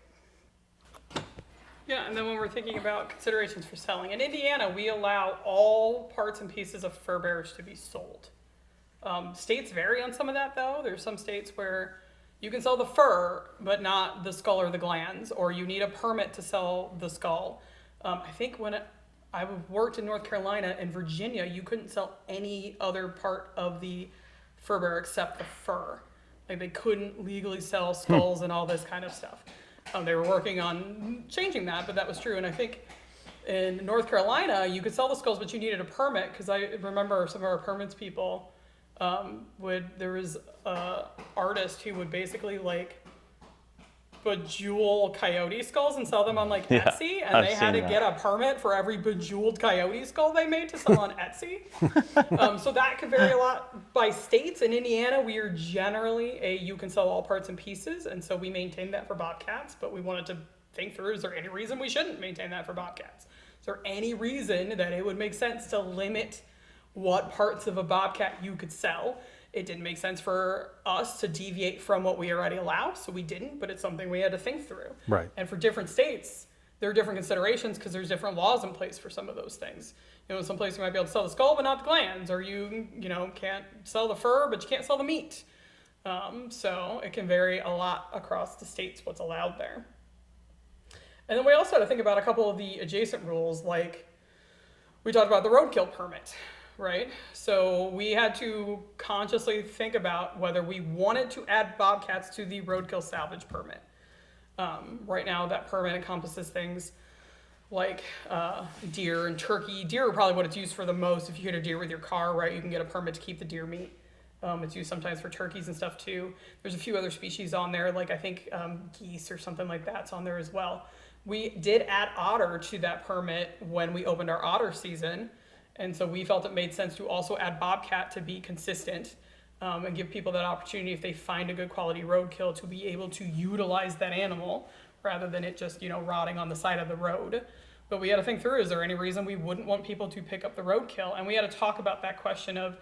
yeah, and then when we're thinking about considerations for selling, in Indiana, we allow all parts and pieces of fur bearers to be sold. States vary on some of that, though. There's some states where you can sell the fur, but not the skull or the glands, or you need a permit to sell the skull. I think when I worked in North Carolina and Virginia, you couldn't sell any other part of the fur bearer except the fur. Like, they couldn't legally sell skulls and all this kind of stuff. They were working on changing that, but that was true. And I think in North Carolina, you could sell the skulls, but you needed a permit, because I remember some of our permits people there was a artist who would basically like bejewel coyote skulls and sell them on like Etsy, and they had to get a permit for every bejeweled coyote skull they made to sell on Etsy. So that could vary a lot by states. In Indiana, we are generally you can sell all parts and pieces, and so we maintain that for bobcats, but we wanted to think through, is there any reason we shouldn't maintain that for bobcats? Is there any reason that it would make sense to limit what parts of a bobcat you could sell? It didn't make sense for us to deviate from what we already allow, so we didn't, but it's something we had to think through. Right. And for different states, there are different considerations, because there's different laws in place for some of those things. You know, in some places you might be able to sell the skull but not the glands, or you can't sell the fur but you can't sell the meat. So it can vary a lot across the states what's allowed there. And then we also had to think about a couple of the adjacent rules, like we talked about the roadkill permit. Right? So we had to consciously think about whether we wanted to add bobcats to the roadkill salvage permit. Right now, that permit encompasses things like deer and turkey. Deer are probably what it's used for the most. If you hit a deer with your car, right, you can get a permit to keep the deer meat. It's used sometimes for turkeys and stuff too. There's a few other species on there, like I think geese or something like that's on there as well. We did add otter to that permit when we opened our otter season. And so we felt it made sense to also add bobcat to be consistent and give people that opportunity, if they find a good quality roadkill, to be able to utilize that animal rather than it just, rotting on the side of the road. But we had to think through, is there any reason we wouldn't want people to pick up the roadkill? And we had to talk about that question of,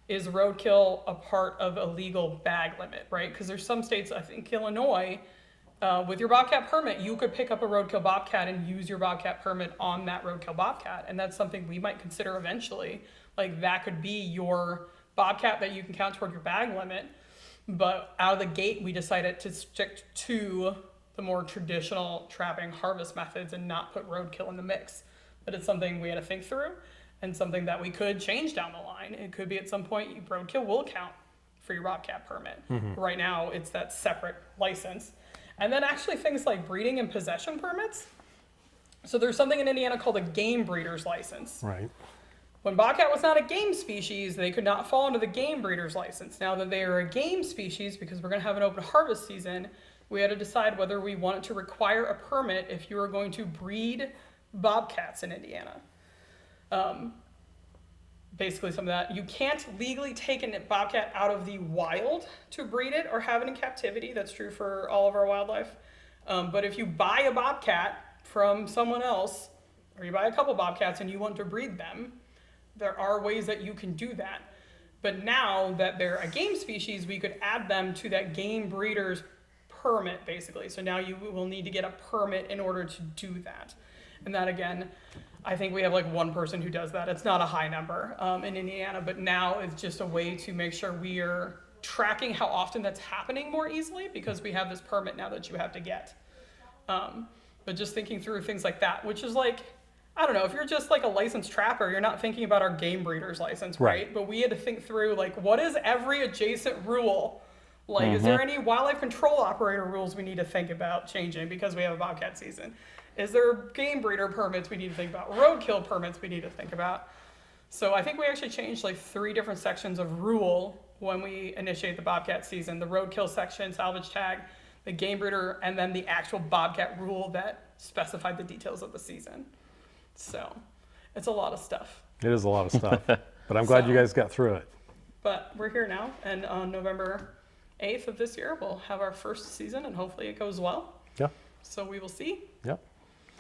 is roadkill a part of a legal bag limit, right? Because there's some states, I think Illinois, with your bobcat permit, you could pick up a roadkill bobcat and use your bobcat permit on that roadkill bobcat. And that's something we might consider eventually. Like, that could be your bobcat that you can count toward your bag limit. But out of the gate, we decided to stick to the more traditional trapping harvest methods and not put roadkill in the mix. But it's something we had to think through, and something that we could change down the line. It could be at some point roadkill will count for your bobcat permit. Mm-hmm. Right now, it's that separate license. And then actually things like breeding and possession permits. So there's something in Indiana called a game breeder's license. Right. When bobcat was not a game species, they could not fall under the game breeder's license. Now that they are a game species, because we're going to have an open harvest season, we had to decide whether we wanted to require a permit if you were going to breed bobcats in Indiana. Basically some of that. You can't legally take a bobcat out of the wild to breed it or have it in captivity. That's true for all of our wildlife. But if you buy a bobcat from someone else, or you buy a couple bobcats and you want to breed them, there are ways that you can do that. But now that they're a game species, we could add them to that game breeder's permit, basically. So now you will need to get a permit in order to do that. And that, again, I think we have like one person who does that. It's not a high number in Indiana, but now it's just a way to make sure we are tracking how often that's happening more easily, because we have this permit now that you have to get. But just thinking through things like that, which is like, I don't know, if you're just like a licensed trapper, you're not thinking about our game breeder's license, right? But we had to think through, like, what is every adjacent rule? Like, is there any wildlife control operator rules we need to think about changing because we have a bobcat season? Is there game breeder permits we need to think about? Roadkill permits we need to think about? So I think we actually changed like 3 different sections of rule when we initiate the bobcat season. The roadkill section, salvage tag, the game breeder, and then the actual Bobcat rule that specified the details of the season. So it's a lot of stuff. It is a lot of stuff, but I'm glad you guys got through it. But we're here now, and on November 8th of this year, we'll have our first season, and hopefully it goes well. Yeah. So we will see. Yep.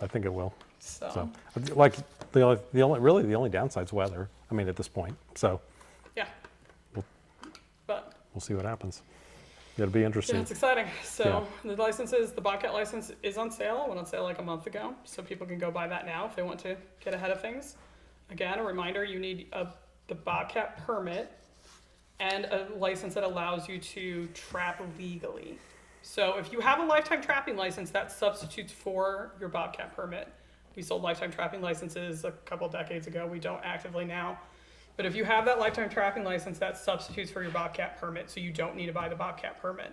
I think it will. So like the only downside's weather. I mean, at this point. So yeah. But we'll see what happens. It'll be interesting. yeah, it's exciting. So the licenses, the Bobcat license is on sale. It went on sale like a month ago. So people can go buy that now if they want to get ahead of things. Again, a reminder, you need the Bobcat permit and a license that allows you to trap legally. So if you have a lifetime trapping license, that substitutes for your Bobcat permit. We sold lifetime trapping licenses a couple decades ago. We don't actively now. But if you have that lifetime trapping license, that substitutes for your Bobcat permit, so you don't need to buy the Bobcat permit.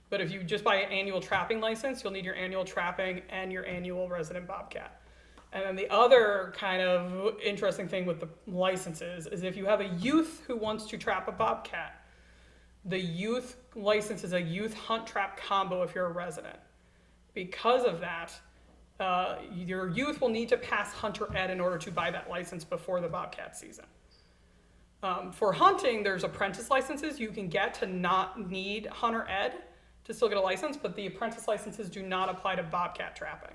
But if you just buy an annual trapping license, you'll need your annual trapping and your annual resident Bobcat. And then the other kind of interesting thing with the licenses is if you have a youth who wants to trap a Bobcat, the youth license is a youth hunt trap combo if you're a resident. Because of that, your youth will need to pass Hunter Ed in order to buy that license before the Bobcat season. For hunting, there's apprentice licenses you can get to not need Hunter Ed to still get a license, but the apprentice licenses do not apply to Bobcat trapping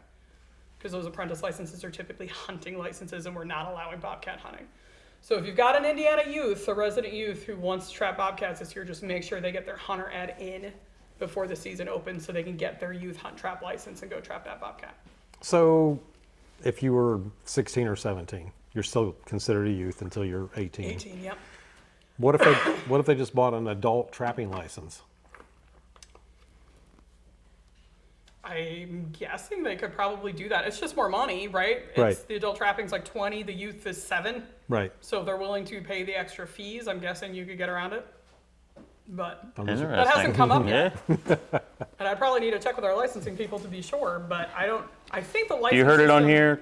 because those apprentice licenses are typically hunting licenses and we're not allowing Bobcat hunting. So if you've got an Indiana youth, a resident youth who wants to trap Bobcats this year, just make sure they get their Hunter Ed in before the season opens so they can get their youth hunt trap license and go trap that Bobcat. So if you were 16 or 17, you're still considered a youth until you're 18. 18, yep. What if they just bought an adult trapping license? I'm guessing they could probably do that. It's just more money, right? Right. The adult trapping's like 20, the youth is 7. Right. So if they're willing to pay the extra fees, I'm guessing you could get around it. But Interesting. that hasn't come up yet. Yeah. And I probably need to check with our licensing people to be sure, but I think the license You heard it on system- here.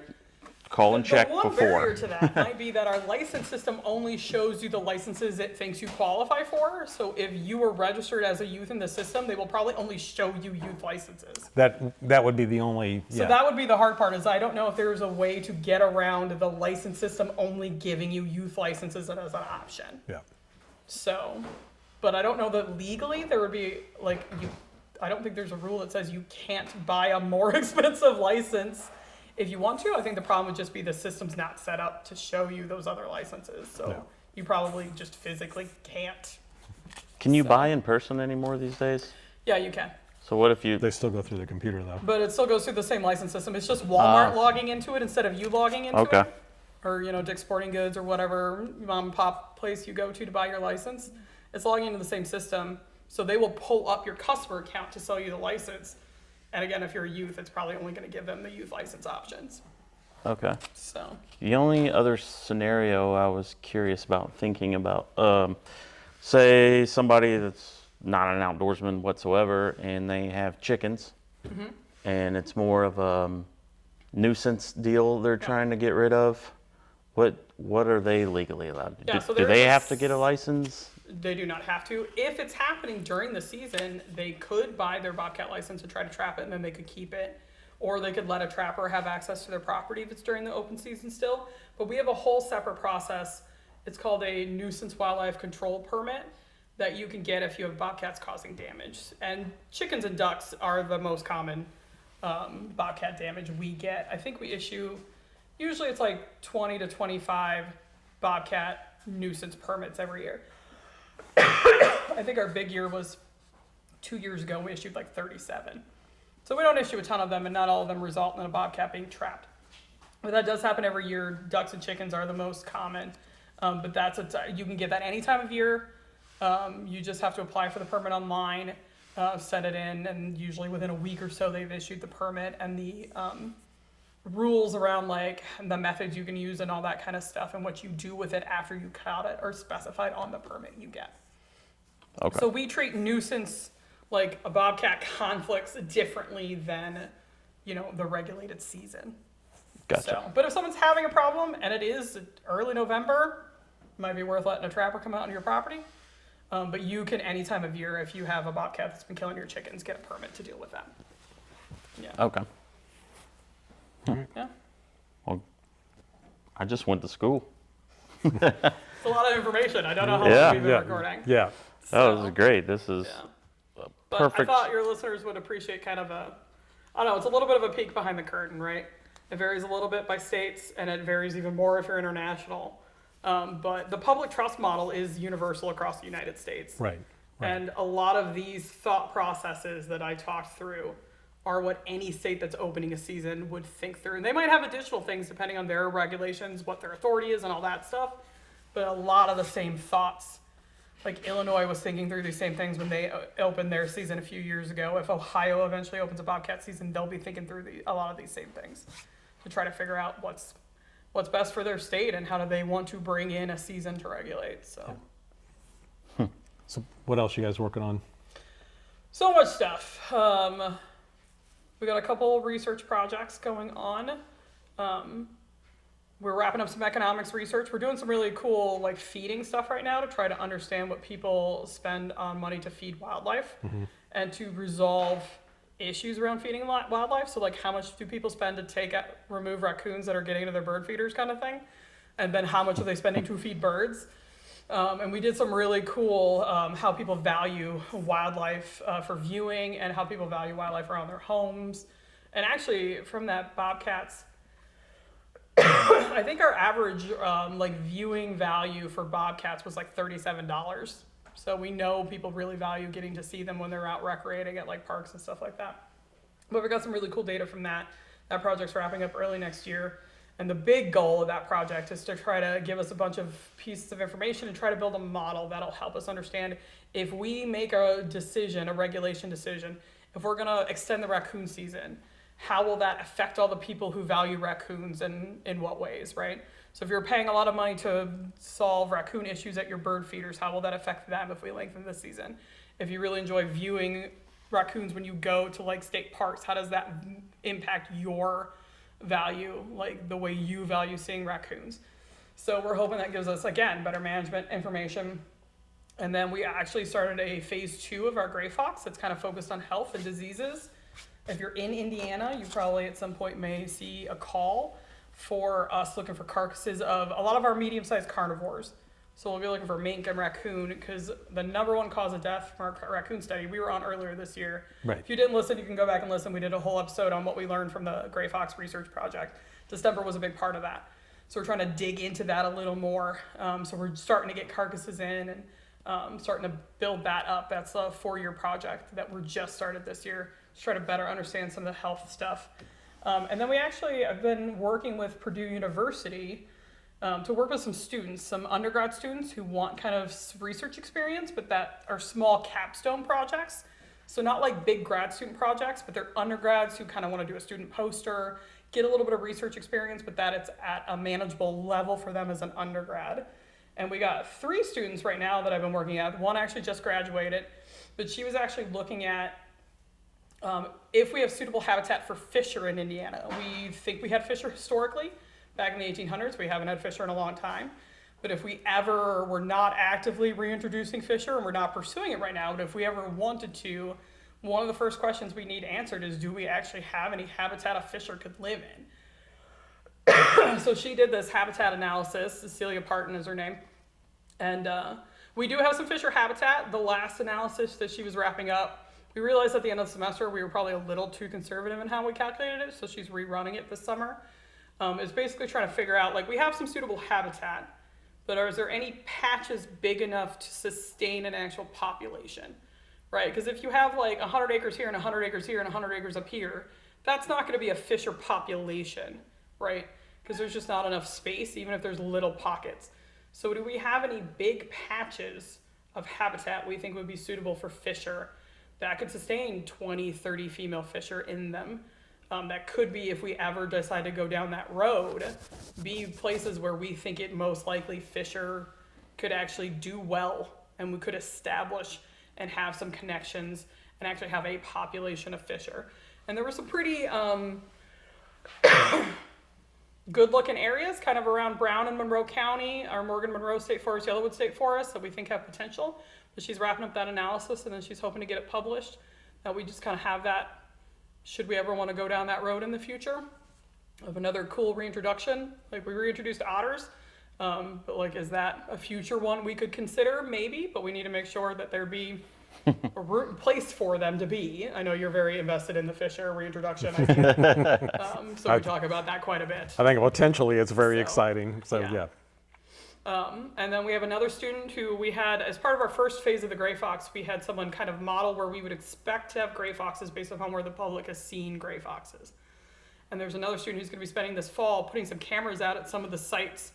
Call and check the one barrier before. to that might be that our license system only shows you the licenses it thinks you qualify for. So if you were registered as a youth in the system, they will probably only show you youth licenses. That would be the only. So that would be the hard part, is I don't know if there's a way to get around the license system only giving you youth licenses as an option. Yeah. So, but I don't know that legally there would be I don't think there's a rule that says you can't buy a more expensive license if you want to. I think the problem would just be the system's not set up to show you those other licenses. So Yeah. you probably just physically can't. Can you So- buy in person anymore these days? Yeah, you can. So what if you? They still go through the computer though. But it still goes through the same license system. It's just Walmart logging into it instead of you logging into Okay. it. Or, Dick's Sporting Goods or whatever mom and pop place you go to buy your license. It's logging into the same system. So they will pull up your customer account to sell you the license. And again, if you're a youth, it's probably only going to give them the youth license options. Okay. So, The only other scenario I was curious about thinking about, say somebody that's not an outdoorsman whatsoever and they have chickens and it's more of a nuisance deal they're trying to get rid of. What are they legally allowed to do? Yeah, so Do there they is- have to get a license? they do not have to. If it's happening during the season, they could buy their Bobcat license and try to trap it, and then they could keep it. Or they could let a trapper have access to their property if it's during the open season still. But we have a whole separate process. It's called a nuisance wildlife control permit that you can get if you have bobcats causing damage. And chickens and ducks are the most common bobcat damage we get. I think we issue, usually it's like 20 to 25 bobcat nuisance permits every year. I think our big year was 2 years ago. We issued like 37. So we don't issue a ton of them, and not all of them result in a bobcat being trapped. But that does happen every year. Ducks and chickens are the most common. But you can get that any time of year. You just have to apply for the permit online, send it in, and usually within a week or so they've issued the permit, and the rules around like the methods you can use and all that kind of stuff and what you do with it after you caught it are specified on the permit you get. Okay. So we treat nuisance, like a bobcat conflicts, differently than, the regulated season. Gotcha. So, but if someone's having a problem and it is early November, it might be worth letting a trapper come out on your property. But you can, any time of year, if you have a bobcat that's been killing your chickens, get a permit to deal with that. Yeah. Okay. Yeah. Well, I just went to school. It's a lot of information. I don't know how Yeah. long we've been recording. Yeah. Oh, this is great. This is But perfect. I thought your listeners would appreciate kind of I don't know, it's a little bit of a peek behind the curtain, right? It varies a little bit by states, and it varies even more if you're international. But the public trust model is universal across the United States. Right. And a lot of these thought processes that I talked through are what any state that's opening a season would think through. And they might have additional things depending on their regulations, what their authority is, and all that stuff. But a lot of the same thoughts. Like Illinois was thinking through these same things when they opened their season a few years ago. If Ohio eventually opens a bobcat season, they'll be thinking through a lot of these same things to try to figure out what's best for their state and how do they want to bring in a season to regulate. So. So what else you guys working on? So much stuff. We got a couple research projects going on. We're wrapping up some economics research. We're doing some really cool like feeding stuff right now to try to understand what people spend on money to feed wildlife and to resolve issues around feeding wildlife. So like how much do people spend to remove raccoons that are getting into their bird feeders kind of thing? And then how much are they spending to feed birds? And we did some really cool how people value wildlife for viewing and how people value wildlife around their homes. And actually from that bobcats, I think our average viewing value for bobcats was like $37. So we know people really value getting to see them when they're out recreating at like parks and stuff like that. But we got some really cool data from that. That project's wrapping up early next year. And the big goal of that project is to try to give us a bunch of pieces of information and try to build a model that'll help us understand if we make a decision, a regulation decision, if we're gonna extend the raccoon season, how will that affect all the people who value raccoons and in what ways, right? So if you're paying a lot of money to solve raccoon issues at your bird feeders, how will that affect them if we lengthen the season? If you really enjoy viewing raccoons when you go to like state parks, how does that impact your value, like the way you value seeing raccoons? So we're hoping that gives us, again, better management information. And then we actually started a phase 2 of our gray fox that's kind of focused on health and diseases. If you're in Indiana, you probably at some point may see a call for us looking for carcasses of a lot of our medium-sized carnivores. So we'll be looking for mink and raccoon because the number one cause of death from our raccoon study we were on earlier this year. Right. If you didn't listen, you can go back and listen. We did a whole episode on what we learned from the Gray Fox Research Project. Distemper was a big part of that. So we're trying to dig into that a little more. So we're starting to get carcasses in and starting to build that up. That's a 4-year project that we're just started this year to try to better understand some of the health stuff. And then I've been working with Purdue University to work with some students, some undergrad students who want kind of research experience, but that are small capstone projects. So not like big grad student projects, but they're undergrads who kind of want to do a student poster, get a little bit of research experience, but that it's at a manageable level for them as an undergrad. And we got 3 students right now that I've been working at. One actually just graduated, but she was actually looking at if we have suitable habitat for fisher in Indiana. We think we had fisher historically. Back in the 1800s, we haven't had fisher in a long time. But if we ever were not actively reintroducing fisher, and we're not pursuing it right now, but if we ever wanted to, one of the first questions we need answered is, do we actually have any habitat a fisher could live in? So she did this habitat analysis. Cecilia Parton is her name. And we do have some fisher habitat. The last analysis that she was wrapping up, we realized at the end of the semester we were probably a little too conservative in how we calculated it, so she's rerunning it this summer. It's basically trying to figure out, like, we have some suitable habitat, but is there any patches big enough to sustain an actual population, right? Because if you have like 100 acres here and 100 acres here and 100 acres up here, that's not going to be a fisher population, right? Because there's just not enough space, even if there's little pockets. So do we have any big patches of habitat we think would be suitable for fisher that could sustain 20, 30 female fisher in them? That could be, if we ever decide to go down that road, be places where we think it most likely fisher could actually do well, and we could establish and have some connections and actually have a population of fisher. And there were some pretty good looking areas kind of around Brown and Monroe County, our Morgan Monroe State Forest, Yellowwood State Forest, that we think have potential. But she's wrapping up that analysis, and then she's hoping to get it published. That we just kind of have that, should we ever want to go down that road in the future, of another cool reintroduction. Like, we reintroduced otters, but like, is that a future one we could consider? Maybe, but we need to make sure that there be a place for them to be. I know you're very invested in the Fisher reintroduction. I think. So we talk about that quite a bit. I think potentially it's very exciting. So yeah. And then we have another student who we had, as part of our first phase of the gray fox, we had someone kind of model where we would expect to have gray foxes based upon where the public has seen gray foxes. And there's another student who's going to be spending this fall putting some cameras out at some of the sites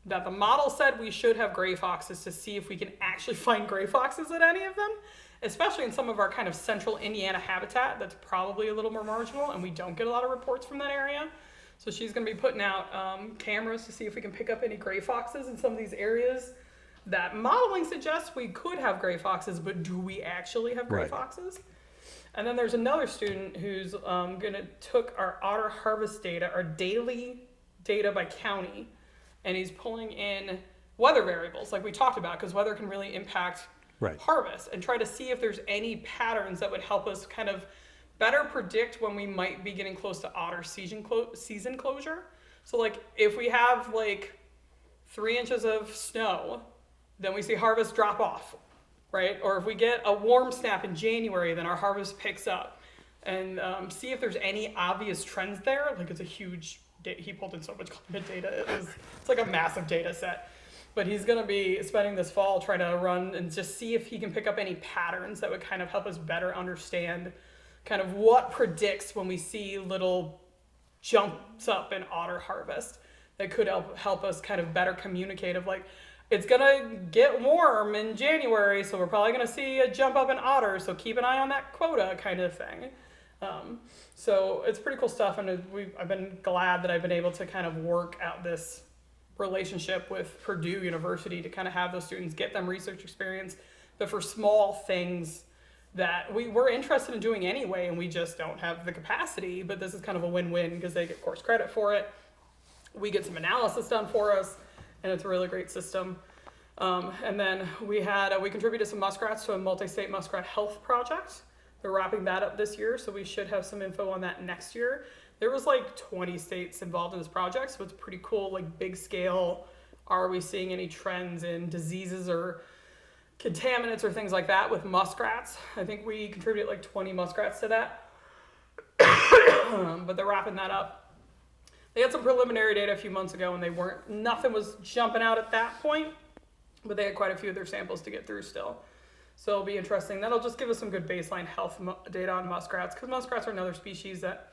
that the model said we should have gray foxes, to see if we can actually find gray foxes at any of them, especially in some of our kind of central Indiana habitat that's probably a little more marginal, and we don't get a lot of reports from that area. So she's going to be putting out cameras to see if we can pick up any gray foxes in some of these areas that modeling suggests we could have gray foxes, but do we actually have gray foxes? And then there's another student who's going to took our otter harvest data, our daily data by county, and he's pulling in weather variables like we talked about, because weather can really impact harvest, and try to see if there's any patterns that would help us kind of better predict when we might be getting close to otter season closure. So like, if we have like 3 inches of snow, then we see harvest drop off, right? Or if we get a warm snap in January, then our harvest picks up. And see if there's any obvious trends there. Like, it's a huge, he pulled in so much climate data. It's like a massive data set. But he's going to be spending this fall trying to run and just see if he can pick up any patterns that would kind of help us better understand kind of what predicts when we see little jumps up in otter harvest that could help us kind of better communicate of like, it's gonna get warm in January, so we're probably gonna see a jump up in otters, so keep an eye on that quota kind of thing. So it's pretty cool stuff, and I've been glad that I've been able to kind of work out this relationship with Purdue University to kind of have those students get them research experience, but for small things that we were interested in doing anyway, and we just don't have the capacity. But this is kind of a win-win, because they get course credit for it, we get some analysis done for us, and it's a really great system. And then we contributed some muskrats to a multi-state muskrat health project. They're wrapping that up this year, so we should have some info on that next year. There was like 20 states involved in this project, so it's pretty cool, like big scale. Are we seeing any trends in diseases or contaminants or things like that with muskrats? I think we contributed like 20 muskrats to that. But they're wrapping that up. They had some preliminary data a few months ago, and nothing was jumping out at that point, but they had quite a few of their samples to get through still. So it'll be interesting. That'll just give us some good baseline health data on muskrats, because muskrats are another species that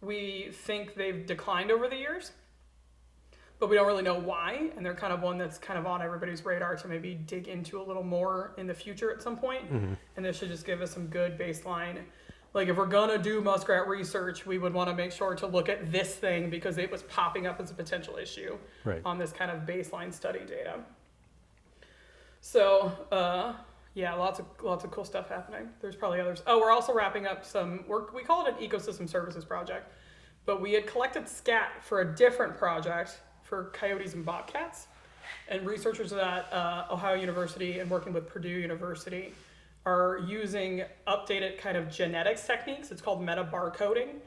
we think they've declined over the years, but we don't really know why, and they're kind of one that's kind of on everybody's radar to maybe dig into a little more in the future at some point. And this should just give us some good baseline. Like, if we're gonna do muskrat research, we would want to make sure to look at this thing, because it was popping up as a potential issue on this kind of baseline study data. So yeah, lots of cool stuff happening. There's probably others. Oh, we're also wrapping up some work. We call it an ecosystem services project, but we had collected scat for a different project for coyotes and bobcats, and researchers at Ohio University and working with Purdue University are using updated kind of genetics techniques. It's called meta-barcoding,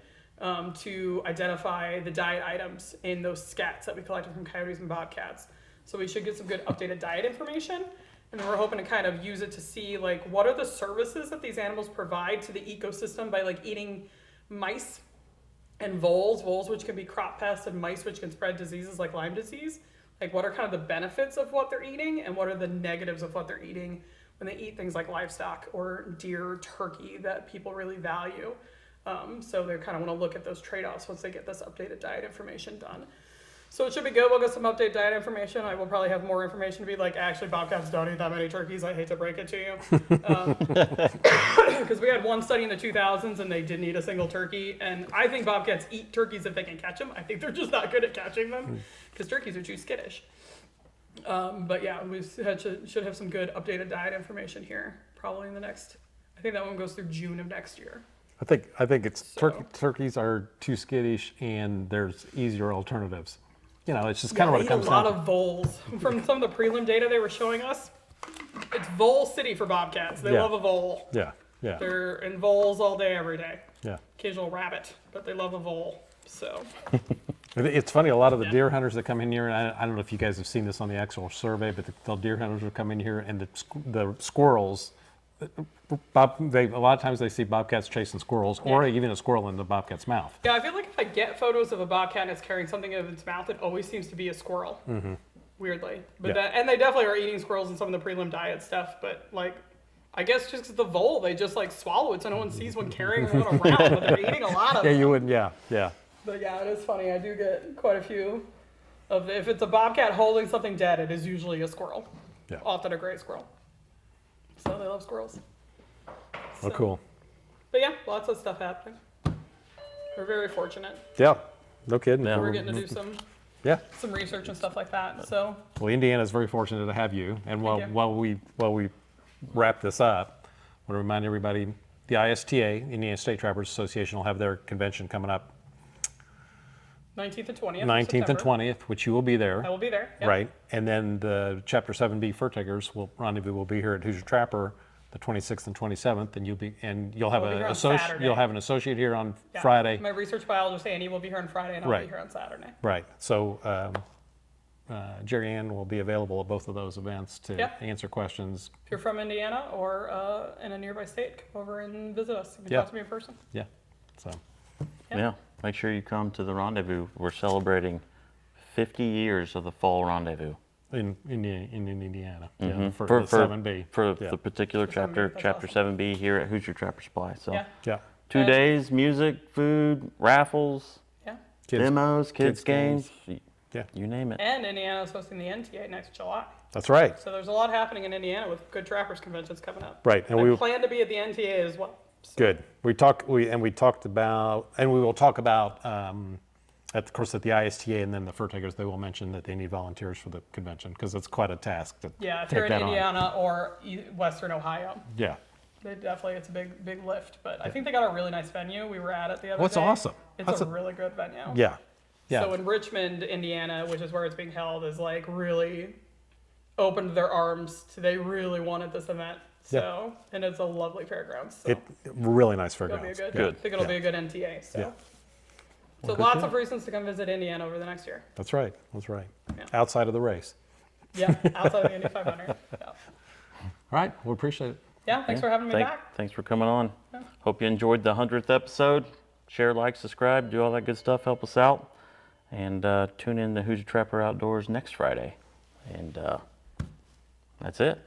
to identify the diet items in those scats that we collected from coyotes and bobcats. So we should get some good updated diet information, and then we're hoping to kind of use it to see like, what are the services that these animals provide to the ecosystem by like eating mice and voles which can be crop pests, and mice which can spread diseases like Lyme disease. Like, what are kind of the benefits of what they're eating, and what are the negatives of what they're eating when they eat things like livestock or deer, turkey that people really value. So they kind of want to look at those trade-offs once they get this updated diet information done. So it should be good. We'll get some updated diet information. I will probably have more information to be like, actually, bobcats don't eat that many turkeys. I hate to break it to you. Because we had one study in the 2000s, and they didn't eat a single turkey. And I think bobcats eat turkeys if they can catch them. I think they're just not good at catching them, because turkeys are too skittish. But yeah, we should have some good updated diet information here, probably in the next, I think that one goes through June of next year. I think it's turkeys are too skittish, and there's easier alternatives. You know, it's just kind of what it comes down to. A lot of voles. From some of the prelim data they were showing us, it's vole city for bobcats. They Yeah. love a vole. Yeah. Yeah. They're in voles all day, every day. Yeah. Occasional rabbit, but they love a vole. So It's funny, a lot of the deer hunters that come in here, and I don't know if you guys have seen this on the actual survey, but the deer hunters will come in here, and the squirrels, a lot of times they see bobcats chasing squirrels, or even a squirrel in the bobcat's mouth. yeah, I feel like if I get photos of a bobcat and it's carrying something in its mouth, it always seems to be a squirrel. Weirdly, but Yeah. and they definitely are eating squirrels in some of the prelim diet stuff. But like, I guess just 'cause the vole, they just like swallow it, so no one sees one carrying one around, but they're eating a lot of Yeah, them. you wouldn't, yeah. But yeah, it is funny. I do get quite a few of if it's a bobcat holding something dead, it is usually a squirrel. Yeah. Often a gray squirrel. So they love squirrels. Oh, So- cool. But yeah, lots of stuff happening. We're very fortunate. Yeah, no kidding. Yeah. We're getting to do some research and stuff like that. So Well, Indiana's very fortunate to have you. And Thank you. while we wrap this up, I want to remind everybody, the ISTA, Indiana State Trappers Association, will have their convention coming up 19th and 20th. of 19th and September. 20th, which you will be there. I will be there. Yep. Right. And then the Chapter 7B Fur Takers rendezvous will be here at Hoosier Trapper the 26th and 27th, and you'll have We'll be here an on Saturday. you'll have an associate here on Yeah. Friday. My research biologist Annie will be here on Friday, and I'll Right. be here on Saturday. Right. So Geriann will be available at both of those events to Yeah. answer questions. If you're from Indiana or in a nearby state, come over and visit us. You can Yeah. talk to me in person. Yeah. So Yeah. Yeah, make sure you come to the rendezvous. We're celebrating 50 years of the Fall Rendezvous. in Indiana. Yeah, Mhm. for For- the for- 7B. For Yeah. the particular For 7B, chapter, that's Chapter awesome. 7B here at Hoosier Trapper Supply. So Yeah. Yeah. 2 days, music, food, raffles, Yeah. Kids- demos, kids games. games, Yeah. you name it. And Indiana's hosting the NTA next July. That's right. So there's a lot happening in Indiana with good trappers conventions coming up. Right. And I we plan to be at the NTA as well. So, good. We talked about, and we will talk about, of course, at the ISTA and then the Fur Takers, they will mention that they need volunteers for the convention because it's quite a task to yeah, if take you're in that on. Indiana or Western Ohio, Yeah. it's a big lift. But I think they got a really nice venue. We were at it the other Oh, it's day. awesome. It's That's a really good venue. Yeah. Yeah. So in Richmond, Indiana, which is where it's being held, is like really opened their arms to, they really wanted this event. So, and it's a lovely fairgrounds. So Really nice it'll be a fairgrounds. good, Yeah. I think it'll be a good NTA. So, Yeah. so lots of reasons to come visit Indiana over the next year. That's right. That's right. Yeah. Outside of the race. Yeah, outside of the Indy 500. Yeah, All right. We appreciate it. yeah thanks for having me back. Thanks for coming on. Hope you enjoyed the 100th episode. Share, like, subscribe, do all that good stuff. Help us out. And tune in to Hoosier Trapper Outdoors next Friday. And that's it.